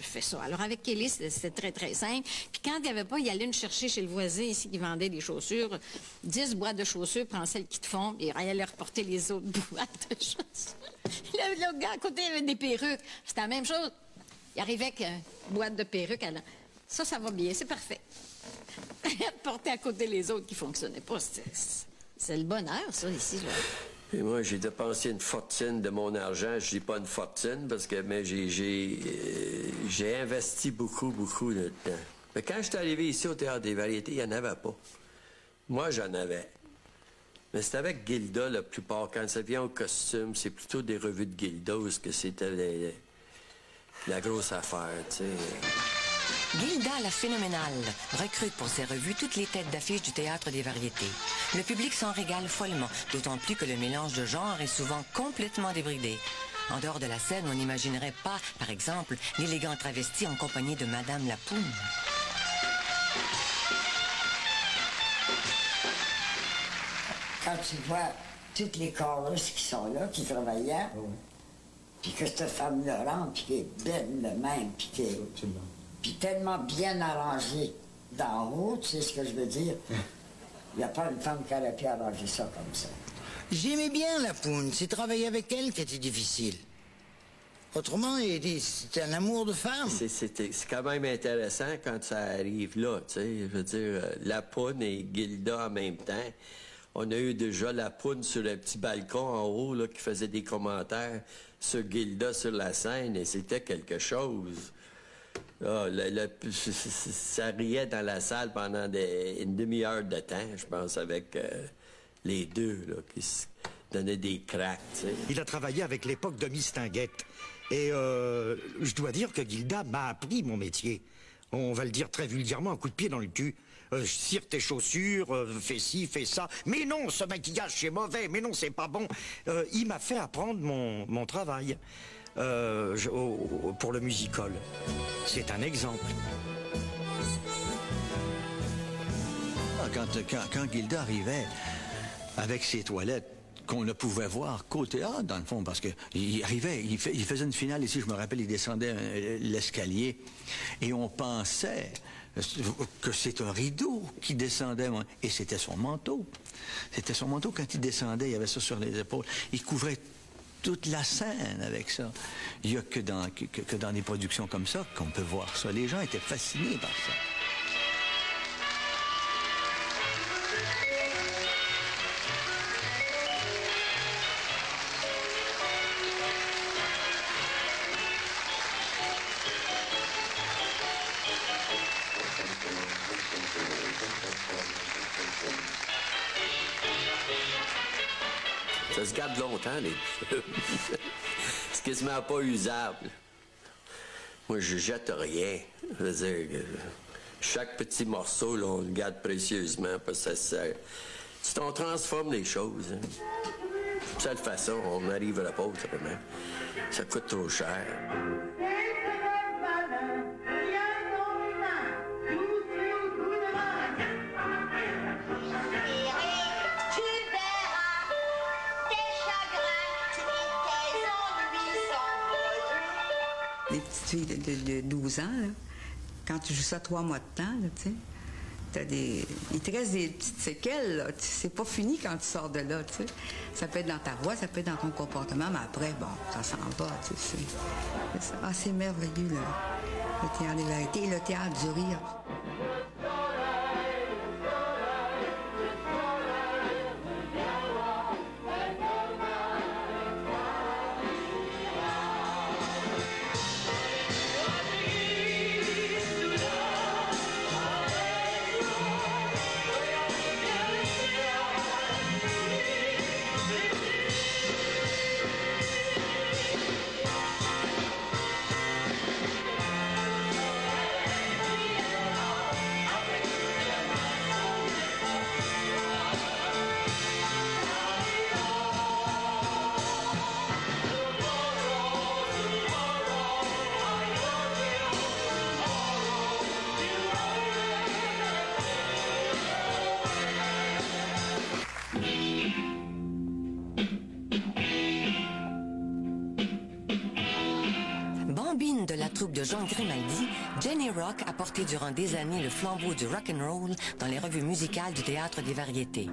fait ça. Alors, avec Kelly, c'était très, très simple. Puis quand il n'y avait pas, il allait nous chercher chez le voisin ici qui vendait des chaussures. 10 boîtes de chaussures, prends celles qui te font, et il allait reporter les autres boîtes de chaussures. Le gars à côté avait des perruques. C'était la même chose. Il arrivait avec une boîte de perruques. Ça va bien, c'est parfait. Porter à côté les autres qui ne fonctionnaient pas, c'est le bonheur, ça, ici. Là. Et moi, j'ai dépensé une fortune de mon argent. Je dis pas une fortune, parce que j'ai investi beaucoup là-dedans. Mais quand je suis arrivé ici au Théâtre des Variétés, il n'y en avait pas. Moi, j'en avais. Mais c'est avec Gilda, la plupart. Quand ça vient au costume, c'est plutôt des revues de Gilda, parce que c'était la grosse affaire, tu sais. Gilda la phénoménale recrute pour ses revues toutes les têtes d'affiche du Théâtre des Variétés. Le public s'en régale follement, d'autant plus que le mélange de genres est souvent complètement débridé. En dehors de la scène, on n'imaginerait pas, par exemple, l'élégant travesti en compagnie de Madame Lapoune. Quand tu vois toutes les choristes qui sont là, qui travaillaient, puis que cette femme-là rentre, puis qui est belle de même, puis qui est... Puis tellement bien arrangée d'en haut, tu sais ce que je veux dire? Il n'y a pas une femme qui aurait pu arranger ça comme ça. J'aimais bien Lapoune. C'est travailler avec elle qui était difficile. Autrement, c'était un amour de femme. C'est quand même intéressant quand ça arrive là, tu sais. Je veux dire, Lapoune et Gilda en même temps. On a eu déjà Lapoune sur le petit balcon en haut, là, qui faisait des commentaires sur Gilda sur la scène, et c'était quelque chose. Ah, ça riait dans la salle pendant une demi-heure de temps, je pense, avec les deux, là, qui se donnaient des cracks, tu sais. Il a travaillé avec l'époque de Miss Tinguette. Et je dois dire que Gilda m'a appris mon métier. On va le dire très vulgairement, un coup de pied dans le cul. Cire tes chaussures, fais ci, fais ça. Mais non, ce maquillage, c'est mauvais. Mais non, c'est pas bon. Il m'a fait apprendre mon travail. Pour le musical. C'est un exemple. Quand Gilda arrivait avec ses toilettes, qu'on ne pouvait voir qu'au théâtre, dans le fond, parce qu'il arrivait, il faisait une finale ici, je me rappelle, il descendait l'escalier, et on pensait que c'est un rideau qui descendait, et c'était son manteau. C'était son manteau, quand il descendait, il avait ça sur les épaules. Il couvrait toute la scène avec ça. Il n'y a que dans des productions comme ça qu'on peut voir ça. Les gens étaient fascinés par ça. Ça se garde longtemps, les plumes. C'est quasiment pas usable. Moi, je jette rien. Je veux dire, chaque petit morceau, là, on le garde précieusement parce que ça sert. Si on transforme les choses, hein. De cette façon, on n'arrivera pas autrement. Ça coûte trop cher. Les petites filles de 12 ans, là, quand tu joues ça 3 mois de temps, là, tu sais, il te reste des petites séquelles, là. C'est pas fini quand tu sors de là, tu sais. Ça peut être dans ta voix, ça peut être dans ton comportement, mais après, bon, ça s'en va, tu sais. C'est merveilleux, là, le Théâtre des Variétés et le Théâtre du Rire. troupe de John Grimaldi, Jenny Rock a porté durant des années le flambeau du rock'n'roll dans les revues musicales du Théâtre des Variétés.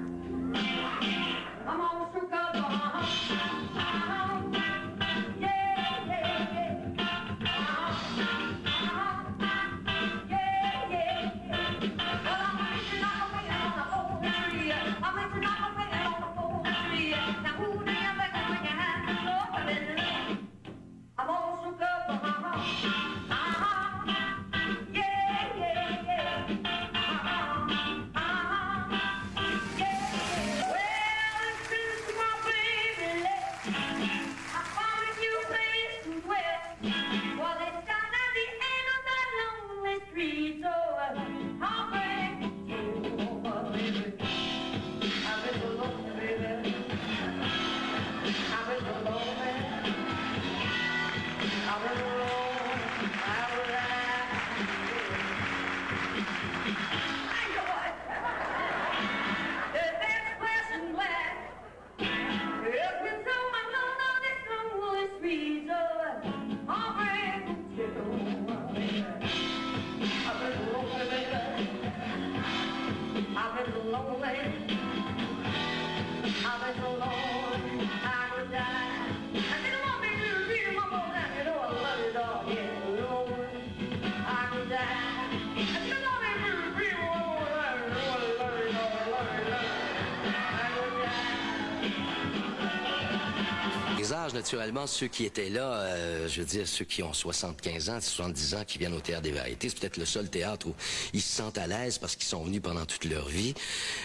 Naturellement, ceux qui étaient là, je veux dire, ceux qui ont 75 ans, 70 ans, qui viennent au Théâtre des Variétés, c'est peut-être le seul théâtre où ils se sentent à l'aise parce qu'ils sont venus pendant toute leur vie.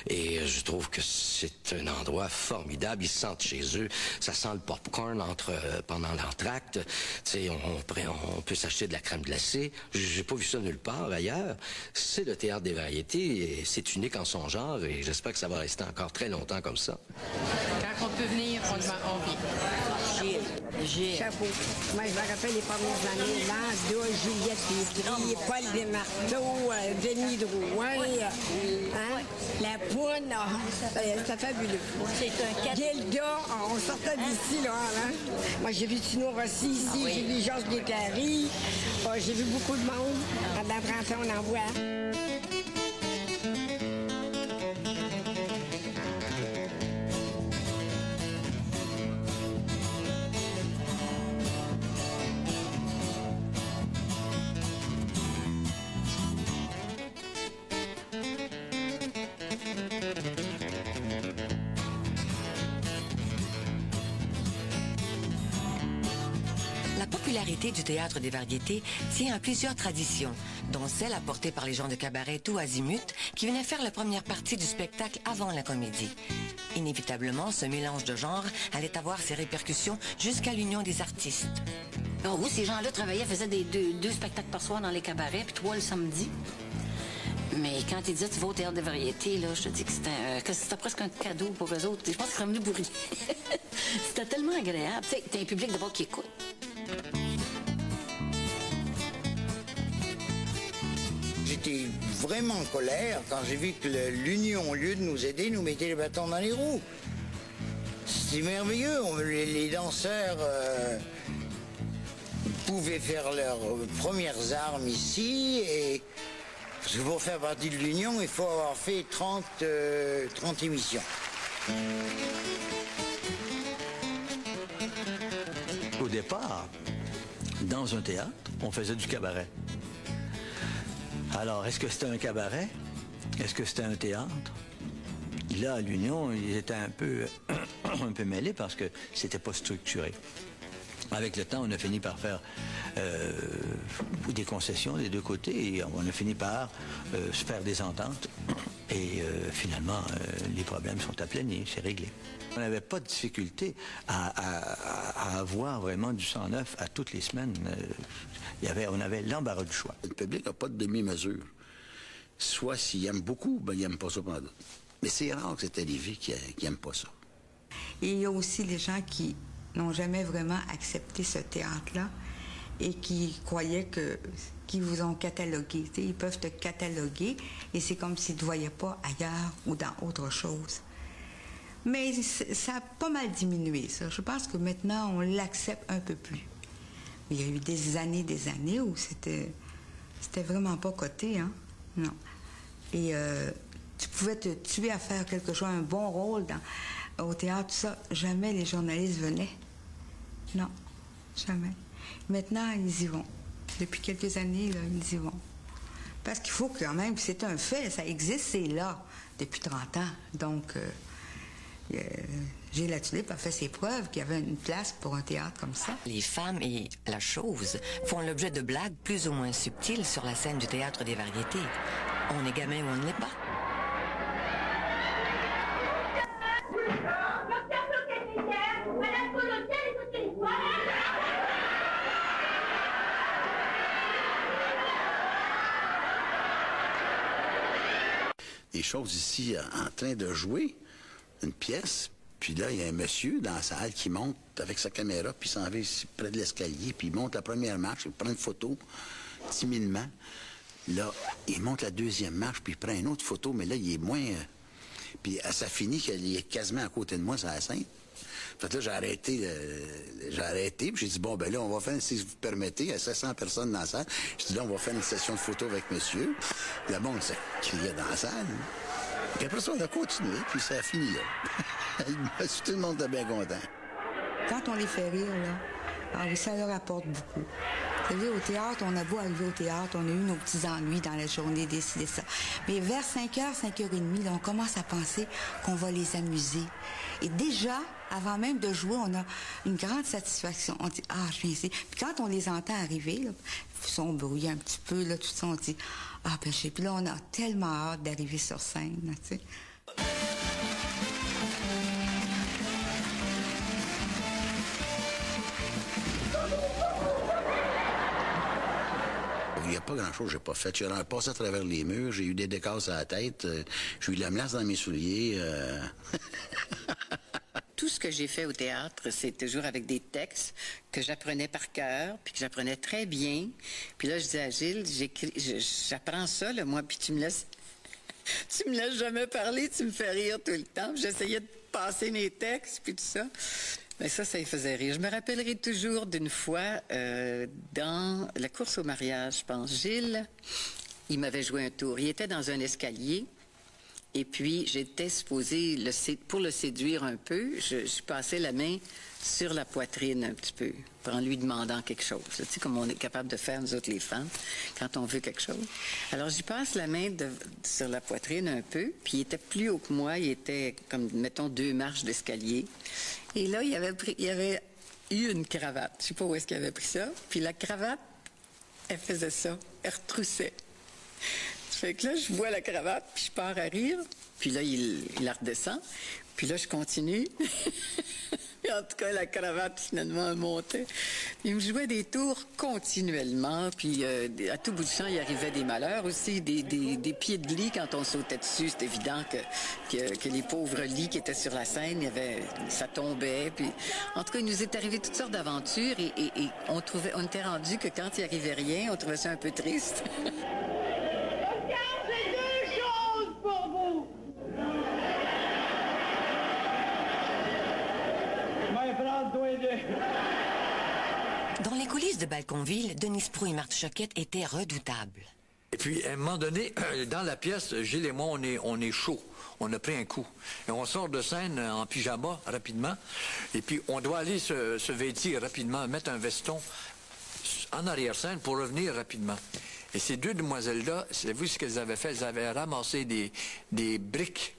Et je trouve que c'est un endroit formidable. Ils se sentent chez eux. Ça sent le popcorn pendant l'entracte. Tu sais, on peut s'acheter de la crème glacée. J'ai pas vu ça nulle part ailleurs. C'est le Théâtre des Variétés et c'est unique en son genre et j'espère que ça va rester encore très longtemps comme ça. Quand on peut venir, on vit. Gilles. Chapeau. Moi, je me rappelle les premières années. Landa, Juliette Pétry, Paul Desmarteau, Denis Drouin, la Poune. C'était fabuleux. C'est un Gilda, on sortait d'ici, là. Moi, j'ai vu Tino Rossi ici, j'ai vu Georges Guettari. J'ai vu beaucoup de monde. Pendant 30 ans, on en voit. La popularité du Théâtre des Variétés tient à plusieurs traditions, dont celle apportée par les gens de cabaret tout azimut qui venaient faire la première partie du spectacle avant la comédie. Inévitablement, ce mélange de genres allait avoir ses répercussions jusqu'à l'Union des artistes. Oh oui, ces gens-là travaillaient, faisaient deux spectacles par soir dans les cabarets, puis 3 le samedi. Mais quand ils disaient tu vas au Théâtre des Variétés, là, je te dis que c'était presque un cadeau pour eux autres. Je pense qu'ils seraient venus pour rien. C'était tellement agréable. Tu sais, t'as un public d'abord qui écoute. J'étais vraiment en colère quand j'ai vu que l'Union, au lieu de nous aider, nous mettait les bâtons dans les roues. C'était merveilleux. Les danseurs pouvaient faire leurs premières armes ici. Et parce que pour faire partie de l'Union, il faut avoir fait 30 émissions. Au départ, dans un théâtre, on faisait du cabaret. Alors, est-ce que c'était un cabaret? Est-ce que c'était un théâtre? Là, à l'Union, ils étaient un peu mêlés parce que c'était pas structuré. Avec le temps, on a fini par faire des concessions des deux côtés et on a fini par se faire des ententes. Et finalement, les problèmes sont aplanii, c'est réglé. On n'avait pas de difficulté à avoir vraiment du sang neuf à toutes les semaines. On avait l'embarras du choix. Le public n'a pas de demi-mesure. Soit s'il aime beaucoup, ben, il n'aime pas ça pendant d'autres. Mais c'est rare que c'est à Lévis qui n'aime pas ça. Et il y a aussi les gens qui n'ont jamais vraiment accepté ce théâtre-là et qui croyaient qu'ils vous ont catalogué. T'sais, ils peuvent te cataloguer et c'est comme s'ils ne te voyaient pas ailleurs ou dans autre chose. Mais ça a pas mal diminué, ça. Je pense que maintenant, on l'accepte un peu plus. Il y a eu des années où c'était vraiment pas coté, hein? Non. Et tu pouvais te tuer à faire quelque chose, un bon rôle au théâtre, tout ça. Jamais les journalistes venaient. Non, jamais. Maintenant, ils y vont. Depuis quelques années, là, ils y vont. Parce qu'il faut quand même, c'est un fait, ça existe, c'est là, depuis 30 ans. Donc, Gilles Latulippe a fait ses preuves qu'il y avait une place pour un théâtre comme ça. Les femmes et la chose font l'objet de blagues plus ou moins subtiles sur la scène du théâtre des variétés. On est gamin ou on ne l'est pas. Des choses ici en train de jouer une pièce, puis là, il y a un monsieur dans la salle qui monte avec sa caméra, puis il s'en va ici près de l'escalier, puis il monte la première marche, il prend une photo timidement. Là, il monte la deuxième marche, puis il prend une autre photo, mais là, il est moins... puis ça finit qu'il est quasiment à côté de moi sur la scène. Fait que là, j'ai arrêté, puis j'ai dit, bon, ben là, on va faire, si vous permettez, il y a 700 personnes dans la salle. J'ai dit, là, on va faire une session de photos avec monsieur. Le monde, ça criait dans la salle. Puis après ça, on a continué, puis ça a fini là. Tout le monde était bien content. Quand on les fait rire, là, ça leur apporte beaucoup. Vous savez, au théâtre, on a beau arriver au théâtre, on a eu nos petits ennuis dans la journée, décider ça. Mais vers 5h, 5h30, là, on commence à penser qu'on va les amuser. Et déjà, avant même de jouer, on a une grande satisfaction. On dit, ah, je viens ici. Puis quand on les entend arriver, là, ils sont brouillés un petit peu, là, tout ça, on dit, ah, ben, je sais. Puis là, on a tellement hâte d'arriver sur scène, là, tu sais. Il n'y a pas grand-chose que j'ai pas fait. J'ai passé à travers les murs, j'ai eu des décasses à la tête, j'ai eu de la melasse dans mes souliers. Tout ce que j'ai fait au théâtre, c'est toujours avec des textes que j'apprenais par cœur, puis que j'apprenais très bien. Puis là, je dis à Gilles, j'apprends ça, là, moi, puis tu me laisses jamais parler, tu me fais rire tout le temps. J'essayais de passer mes textes, puis tout ça. Mais ça lui faisait rire. Je me rappellerai toujours d'une fois dans la course au mariage, je pense. Gilles, il m'avait joué un tour. Il était dans un escalier. Et puis, j'étais supposée, pour le séduire un peu, je passais la main sur la poitrine un petit peu, en lui demandant quelque chose. Tu sais, comme on est capable de faire, nous autres, les femmes, quand on veut quelque chose. Alors, j'y passe la main sur la poitrine un peu, puis il était plus haut que moi, il était comme, mettons, 2 marches d'escalier. Et là, il avait eu une cravate. Je sais pas où est-ce qu'il avait pris ça. Puis la cravate, elle faisait ça. Elle retroussait. Fait que là, je vois la cravate, puis je pars à rire. Puis là, il la redescend. Puis là, je continue. Et en tout cas, la cravate, finalement, elle montait. Il me jouait des tours continuellement. Puis à tout bout de champ, il arrivait des malheurs aussi. Des pieds de lit, quand on sautait dessus, c'est évident que les pauvres lits qui étaient sur la scène, ça tombait. Puis, en tout cas, il nous est arrivé toutes sortes d'aventures. Et on était rendu que quand il arrivait rien, on trouvait ça un peu triste. Dans les coulisses de Balconville, Denis Proulx et Marthe Choquette étaient redoutables. Et puis, à un moment donné, dans la pièce, Gilles et moi, on est chaud. On a pris un coup. Et on sort de scène en pyjama rapidement. Et puis, on doit aller se vêtir rapidement, mettre un veston en arrière-scène pour revenir rapidement. Et ces 2 demoiselles-là, savez-vous ce qu'elles avaient fait? Elles avaient ramassé des briques.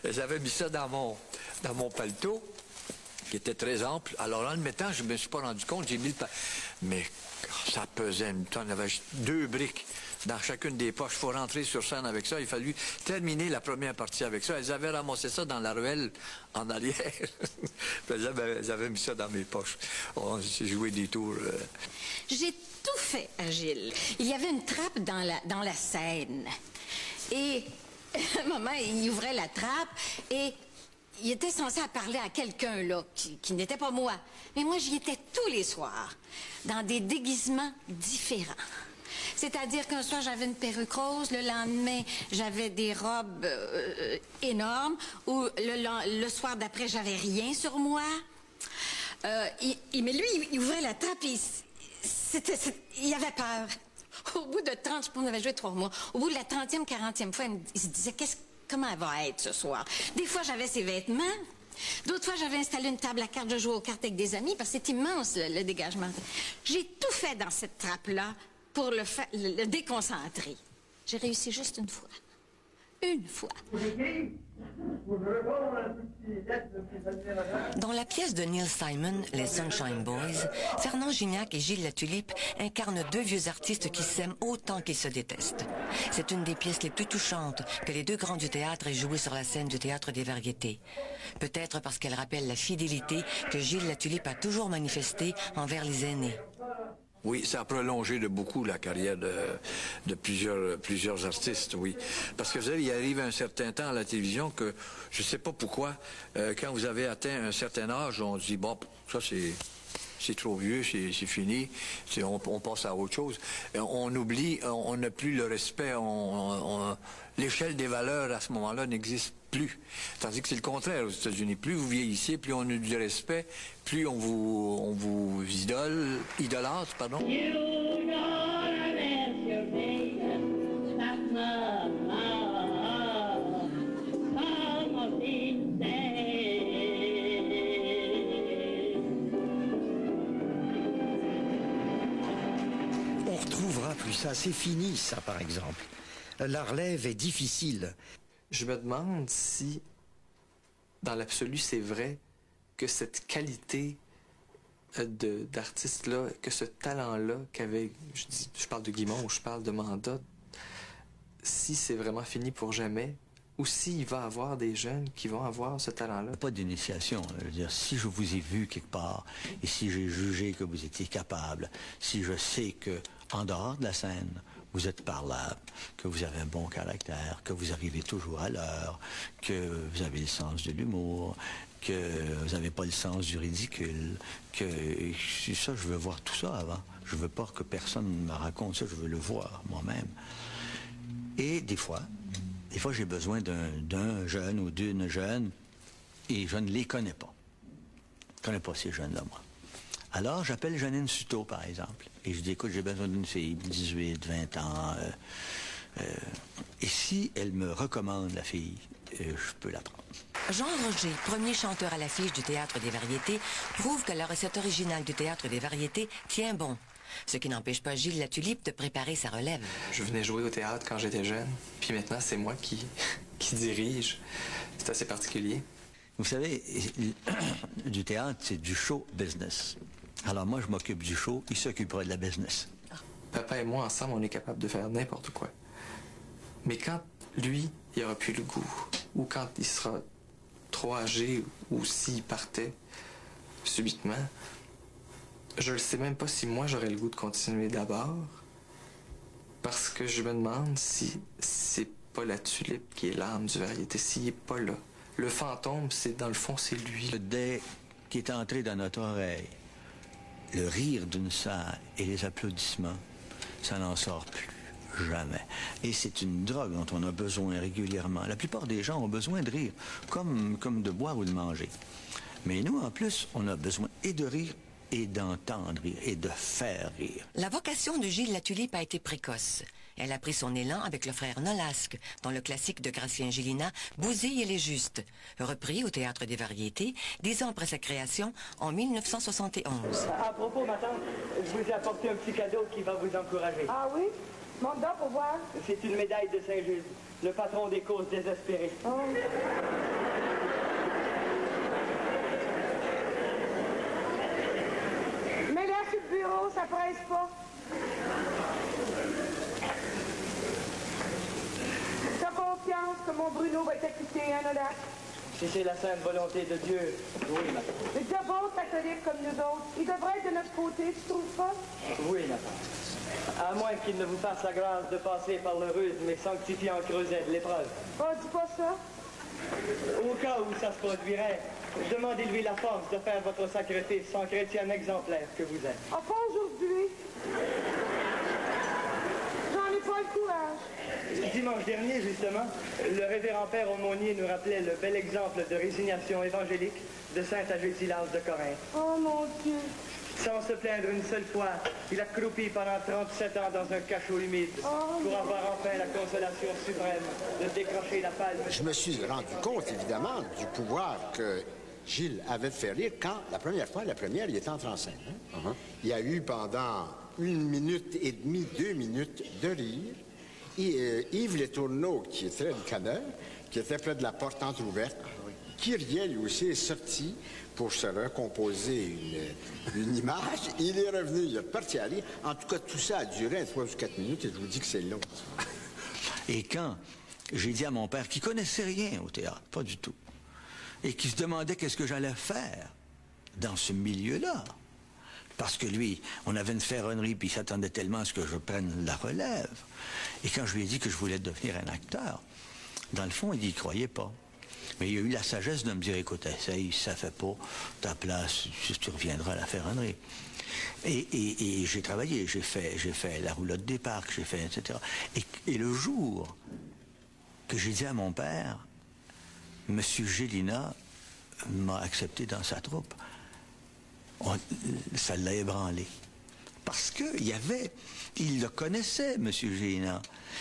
Elles avaient mis ça dans mon paletot, qui était très ample. Alors, en le mettant, je ne me suis pas rendu compte, j'ai mis le mais ça pesait une tonne. Il y avait 2 briques dans chacune des poches. Il faut rentrer sur scène avec ça. Il a fallu terminer la première partie avec ça. Elles avaient ramassé ça dans la ruelle en arrière. Elles avaient mis ça dans mes poches. J'ai joué des tours. J'ai tout fait à Gilles. Il y avait une trappe dans la scène. Et à un moment, il ouvrait la trappe et il était censé parler à quelqu'un, là, qui n'était pas moi. Mais moi, j'y étais tous les soirs, dans des déguisements différents. C'est-à-dire qu'un soir, j'avais une perruque rose, le lendemain, j'avais des robes énormes, ou le soir d'après, j'avais rien sur moi. Mais lui, il ouvrait la trappe et il avait peur. Au bout de 30, je pense qu'on avait joué 3 mois. Au bout de la 30e, 40e fois, il se disait, comment elle va être ce soir? Des fois, j'avais ses vêtements. D'autres fois, j'avais installé une table à cartes. Je jouais aux cartes avec des amis parce que c'est immense, le dégagement. J'ai tout fait dans cette trappe-là pour le déconcentrer. J'ai réussi juste une fois. Une fois. Dans la pièce de Neil Simon, Les Sunshine Boys, Fernand Gignac et Gilles Latulippe incarnent 2 vieux artistes qui s'aiment autant qu'ils se détestent. C'est une des pièces les plus touchantes que les 2 grands du théâtre aient jouées sur la scène du Théâtre des Variétés. Peut-être parce qu'elle rappelle la fidélité que Gilles Latulippe a toujours manifestée envers les aînés. Oui, ça a prolongé de beaucoup la carrière de plusieurs artistes, oui. Parce que vous savez, il arrive un certain temps à la télévision que, je ne sais pas pourquoi, quand vous avez atteint un certain âge, on dit, bon, ça c'est trop vieux, c'est fini, on passe à autre chose. On oublie, on n'a plus le respect, l'échelle des valeurs à ce moment-là n'existe plus. Tandis que c'est le contraire aux États-Unis. Plus vous vieillissez, plus on a du respect, plus on vous idolâtre, pardon. On retrouvera plus ça, c'est fini ça par exemple. La relève est difficile. Je me demande si, dans l'absolu, c'est vrai que cette qualité d'artiste-là, que ce talent-là qu'avait, je parle de Guimond ou je parle de Manda, si c'est vraiment fini pour jamais, ou s'il va y avoir des jeunes qui vont avoir ce talent-là. Pas d'initiation. Je veux dire, si je vous ai vu quelque part, et si j'ai jugé que vous étiez capable, si je sais que, en dehors de la scène, vous êtes parlable, que vous avez un bon caractère, que vous arrivez toujours à l'heure, que vous avez le sens de l'humour, que vous n'avez pas le sens du ridicule, que ça, je veux voir tout ça avant. Je veux pas que personne me raconte ça, je veux le voir moi-même. Et des fois, j'ai besoin d'un jeune ou d'une jeune, et je ne les connais pas. Je ne connais pas ces jeunes-là, moi. Alors, j'appelle Janine Suto, par exemple, et je dis, écoute, j'ai besoin d'une fille, 18, 20 ans, et si elle me recommande la fille, je peux la prendre. Jean Roger, premier chanteur à l'affiche du Théâtre des Variétés, prouve que la recette originale du Théâtre des Variétés tient bon. Ce qui n'empêche pas Gilles Latulippe de préparer sa relève. Je venais jouer au théâtre quand j'étais jeune, puis maintenant c'est moi qui dirige. C'est assez particulier. Vous savez, du théâtre, c'est du show business. Alors moi, je m'occupe du show, il s'occupera de la business. Papa et moi, ensemble, on est capable de faire n'importe quoi. Mais quand lui, il aura plus le goût, ou quand il sera trop âgé, ou s'il partait subitement, je ne sais même pas si moi j'aurais le goût de continuer d'abord, parce que je me demande si c'est pas la tulipe qui est l'âme du variété, s'il n'est pas là. Le fantôme, c'est dans le fond, c'est lui. Le dé qui est entré dans notre oreille, le rire d'une salle et les applaudissements, ça n'en sort plus. Jamais. Et c'est une drogue dont on a besoin régulièrement. La plupart des gens ont besoin de rire, comme de boire ou de manger. Mais nous, en plus, on a besoin et de rire et d'entendre rire et de faire rire. La vocation de Gilles Latulippe a été précoce. Elle a pris son élan avec le frère Nolasque, dans le classique de Gratien Gélina, Bousille et les Justes, repris au Théâtre des Variétés, 10 ans après sa création, en 1971. À propos, ma tante, je vous ai apporté un petit cadeau qui va vous encourager. Ah oui? Monte donc pour voir. C'est une médaille de Saint-Jules, le patron des causes désespérées. Oh. Mets-la sur le bureau, ça presse pas. T'as confiance que mon Bruno va t'écouter, hein, Nodac? Si c'est la sainte volonté de Dieu, oui, ma tante. Les deux bons catholiques comme nous autres, ils devraient être de notre côté, tu trouves pas? Oui, ma tante. À moins qu'il ne vous fasse la grâce de passer par l'heureuse mais sanctifiant creuset de l'épreuve. Oh, dis pas ça. Au cas où ça se produirait, demandez-lui la force de faire votre sacreté sans chrétien exemplaire que vous êtes. Ah, pas aujourd'hui. J'en ai pas le courage. Dimanche dernier, justement, le révérend père aumônier nous rappelait le bel exemple de résignation évangélique de Saint-Agétilance de Corinthe. Oh mon Dieu. Sans se plaindre une seule fois, il a croupi pendant 37 ans dans un cachot humide pour avoir enfin la consolation suprême de décrocher la palme. Je me suis rendu compte, évidemment, du pouvoir que Gilles avait de faire rire quand, la première, il était entré en scène. Hein? Il y a eu pendant 1 minute et demie, 2 minutes de rire. Et, Yves Letourneau, qui était le canneur, qui était près de la porte entrouverte, qui riait lui aussi, est sorti pour se recomposer une image. Il est revenu, il est parti à rire. En tout cas, tout ça a duré 3 ou 4 minutes et je vous dis que c'est long. Et quand j'ai dit à mon père, qui connaissait rien au théâtre, pas du tout, et qui se demandait qu'est-ce que j'allais faire dans ce milieu-là, parce que lui, on avait une ferronnerie, puis il s'attendait tellement à ce que je prenne la relève. Et quand je lui ai dit que je voulais devenir un acteur, dans le fond, il n'y croyait pas. Mais il a eu la sagesse de me dire, écoute, essaye, ça fait pas ta place, tu reviendras à la ferronnerie. Et j'ai travaillé, j'ai fait la roulotte des parcs, j'ai fait, etc. Et le jour que j'ai dit à mon père, Monsieur Gélina m'a accepté dans sa troupe, ça l'a ébranlé. Parce il le connaissait, M. Gélina.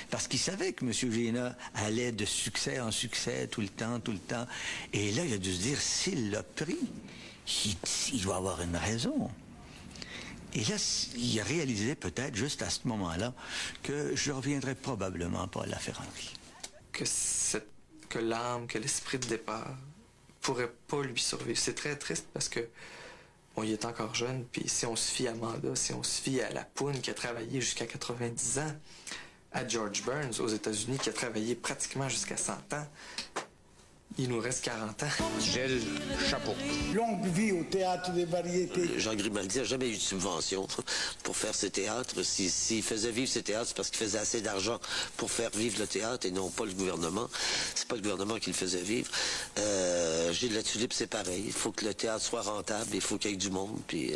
Parce qu'il savait que M. Gélina allait de succès en succès tout le temps. Et là, il a dû se dire, s'il l'a pris, il doit avoir une raison. Et là, il a réalisé peut-être, juste à ce moment-là, que je ne reviendrai probablement pas à la ferronnerie. Que l'âme, que l'esprit de départ pourrait pas lui survivre. C'est très triste parce que bon, il est encore jeune, puis si on se fie à Amanda, si on se fie à la Poune qui a travaillé jusqu'à 90 ans, à George Burns aux États-Unis qui a travaillé pratiquement jusqu'à 100 ans, il nous reste 40 ans. Gilles, chapeau. Longue vie au Théâtre des Variétés. Jean Grimaldi n'a jamais eu de subvention pour faire ce théâtre. S'il faisait vivre ce théâtre, c'est parce qu'il faisait assez d'argent pour faire vivre le théâtre et non pas le gouvernement. C'est pas le gouvernement qui le faisait vivre. Gilles Latulippe, c'est pareil. Il faut que le théâtre soit rentable, il faut qu'il y ait du monde. Puis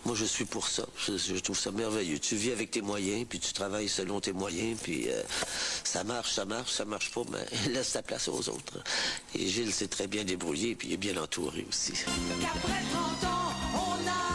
moi, je suis pour ça. Je trouve ça merveilleux. Tu vis avec tes moyens, puis tu travailles selon tes moyens, puis ça marche pas, mais laisse ta place aux autres. Et Gilles s'est très bien débrouillé, puis il est bien entouré aussi. Qu'après 30 ans, on a